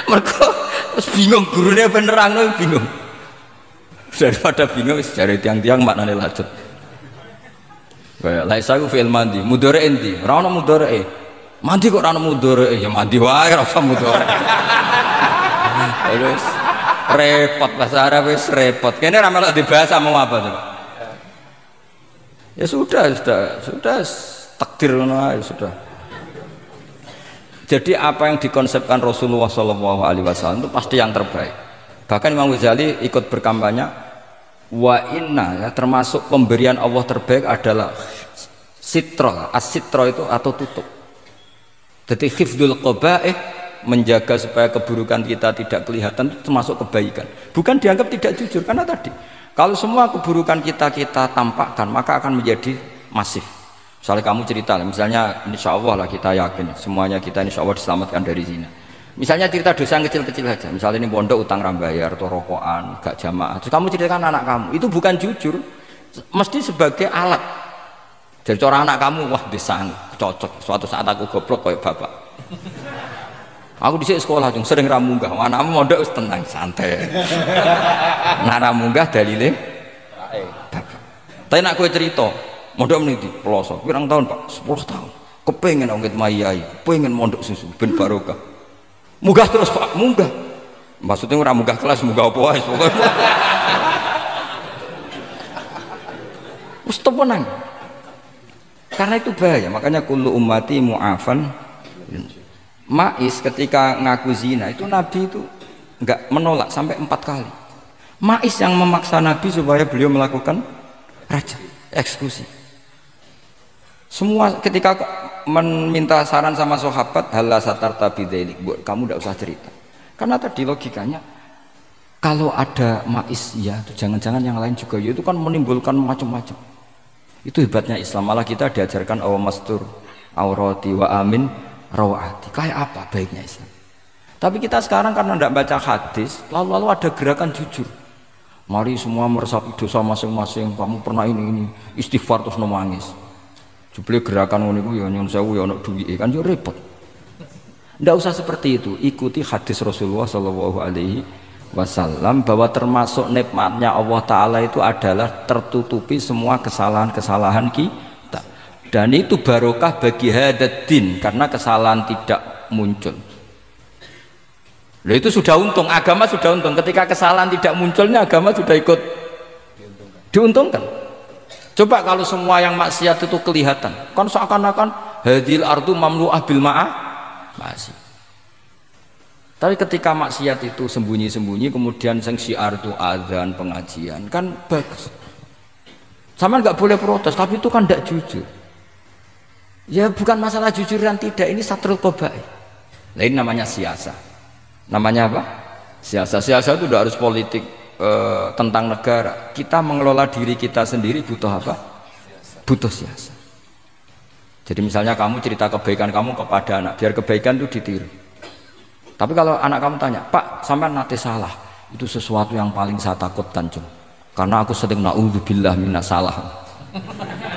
Mergo wis bingung gurune ben nerangno bingung. Daripada bingung wis jare tiang-tiang maknane lacut. Kaya laisa ku fi'il mandi, mudhari endi? Ora ono mudhari. Mandi kok ora ono mudhari? Ya mandi wae ora usah mudhari. Terus repot bahasa Arab wis repot. Kene ora melok dibahas mau apa coba? Ya sudah takdir ngono ae sudah. Jadi apa yang dikonsepkan Rasulullah SAW itu pasti yang terbaik. Bahkan Imam Ghazali ikut berkampanye wa inna ya, termasuk pemberian Allah terbaik adalah sitro, as-sitro itu atau tutup. Jadi hifdzul qaba'ih, menjaga supaya keburukan kita tidak kelihatan itu termasuk kebaikan. Bukan dianggap tidak jujur karena tadi kalau semua keburukan kita tampakkan maka akan menjadi masif. Misalnya kamu cerita, misalnya insya Allah lah kita yakin semuanya kita insya Allah diselamatkan dari zina. Misalnya cerita dosa yang kecil-kecil saja, misalnya ini pondok utang rambayar atau rokokan, gak jamaah. Terus kamu ceritakan anak kamu, itu bukan jujur, mesti sebagai alat. Jadi orang anak kamu, wah disang, cocok. Suatu saat aku goblok kayak bapak. Aku di sekolah jeng sering ramunggah, anakmu mondok tenang santai. Nah ramunggah dalile bapak. Tapi nak kue cerita. Mondok meniti pelosok, pirang tahun Pak? 10 tahun. Kepengen ongkit mayai, kepengen mondok susu ben barokah. Munggah terus Pak, munggah. Maksudnya ora munggah kelas, munggah apa wae pokoke. Wis temenan. Karena itu bahaya, makanya kullu ummati mu'afan. Ma'is ketika ngaku zina itu Nabi itu enggak menolak sampai 4 kali. Ma'is yang memaksa Nabi supaya beliau melakukan rajam, eksekusi. Semua ketika meminta saran sama sahabat halla satarta bidzalik, kamu tidak usah cerita. Karena tadi logikanya kalau ada ma'is ya, jangan-jangan yang lain juga ya, itu kan menimbulkan macam-macam. Itu hebatnya Islam, malah kita diajarkan awamastur aurati wa amin rawati. Kayak apa baiknya Islam? Tapi kita sekarang karena tidak baca hadis, lalu ada gerakan jujur. Mari semua meresapi dosa masing-masing. Kamu pernah ini istighfar terus nangis. Jebule gerakan ngono iku ya nyun sewu ya ono duwike kan yo repot. Ndak usah seperti itu. Ikuti hadis Rasulullah sallallahu alaihi wasallam bahwa termasuk nikmatnya Allah taala itu adalah tertutupi semua kesalahan-kesalahan kita. Dan itu barokah bagi hadaddin karena kesalahan tidak muncul. Loh itu sudah untung, agama sudah untung. Ketika kesalahan tidak munculnya agama sudah ikut diuntungkan. Coba kalau semua yang maksiat itu kelihatan, kan seakan-akan hadil ardu mamlu'ah bil ma'ah masih. Tapi ketika maksiat itu sembunyi-sembunyi, kemudian sing syiar itu adzan, pengajian, kan bagus. Sama nggak boleh protes, tapi itu kan tidak jujur. Ya bukan masalah jujur dan tidak, ini satrul qabaih. Lain namanya siasa. Namanya apa? Siasa. Siasa itu tidak harus politik. Tentang negara, kita mengelola diri kita sendiri butuh apa? Butuh siasat. Jadi misalnya kamu cerita kebaikan kamu kepada anak, biar kebaikan itu ditiru. Tapi kalau anak kamu tanya, Pak, sampai nanti salah, itu sesuatu yang paling saya takutkan, Cung. Karena aku sering na'udzubillah minas salah.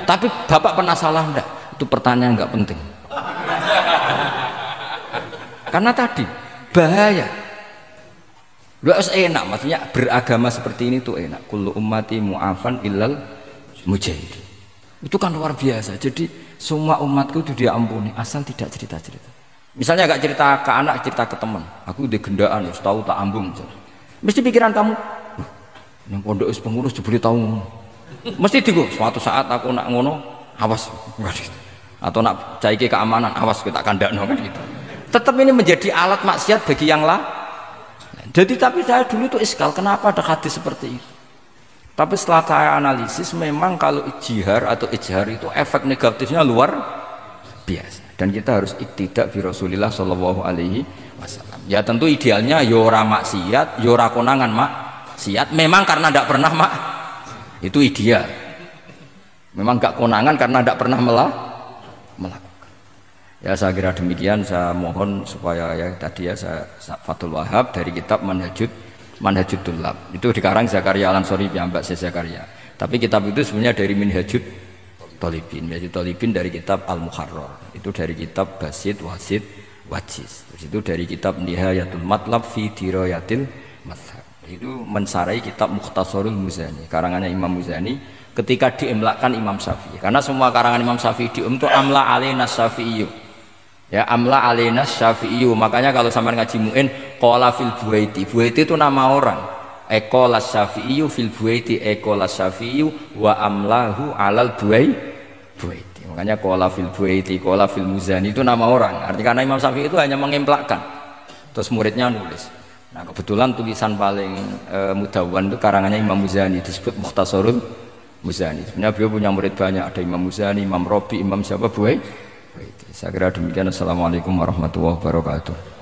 Tapi bapak pernah salah enggak? Itu pertanyaan enggak penting. Karena tadi bahaya. Lu enak, maksudnya beragama seperti ini tuh enak. Kullu ummati mu'afan illal mujahidin. Itu kan luar biasa. Jadi semua umatku itu diampuni asal tidak cerita-cerita. Misalnya gak cerita ke anak, cerita ke teman. Aku udah gendaan, tahu tak ambung. Mesti pikiran kamu, yang pondok is pengurus diberi tahu. Mesti digo. Suatu saat aku nak ngono, awas. Atau nak caiki keamanan, awas kita kandakno kan gitu. Tetap ini menjadi alat maksiat bagi yang lain. Jadi tapi saya dulu itu iskal, kenapa ada hadis seperti itu? Tapi setelah saya analisis, memang kalau ijtihar atau ijhar itu efek negatifnya luar biasa. Dan kita harus iktidak bi Rasulillah sallallahu alaihi wasallam. Ya tentu idealnya yo ora maksiat, yo ora konangan maksiat. Memang karena tidak pernah itu ideal. Memang enggak konangan karena tidak pernah melakukan. Ya saya kira demikian. Saya mohon supaya ya tadi ya saya Fathul Wahab dari kitab Manhajut Tullab itu dikarang Zakaria Al-Ansori piyambak Zakaria. Tapi kitab itu sebenarnya dari Minhajut Thalibin. Minhajut Thalibin dari kitab Al-Muharrar. Itu dari kitab Basit Wasit Wajiz. Terus itu dari kitab Nihayatul Matlab fi Dirayatil Mazhab. Itu mensarai kitab Mukhtasarul Muzani, karangannya Imam Muzani ketika diimlakkan Imam Syafi'i. Karena semua karangan Imam Syafi'i itu amla alaina Syafi'i. Ya amla alaina Syafi'i. Makanya kalau sampai ngaji muin qala fil Buaiti. Buaiti itu nama orang. Qala Syafi'i fil Buaiti, qala Syafi'i wa amlahu alal Buaiti. Makanya qala fil Buaiti, qala fil Muzani itu nama orang. Artinya karena Imam Syafi'i itu hanya mengemplakkan. Terus muridnya nulis. Nah, kebetulan tulisan paling mudawwan itu karangannya Imam Muzani, disebut Mukhtasarul Muzani. Sebenarnya beliau punya murid banyak, ada Imam Muzani, Imam Rabi, Imam siapa Buaiti. Saya kira demikian. Assalamualaikum warahmatullahi wabarakatuh.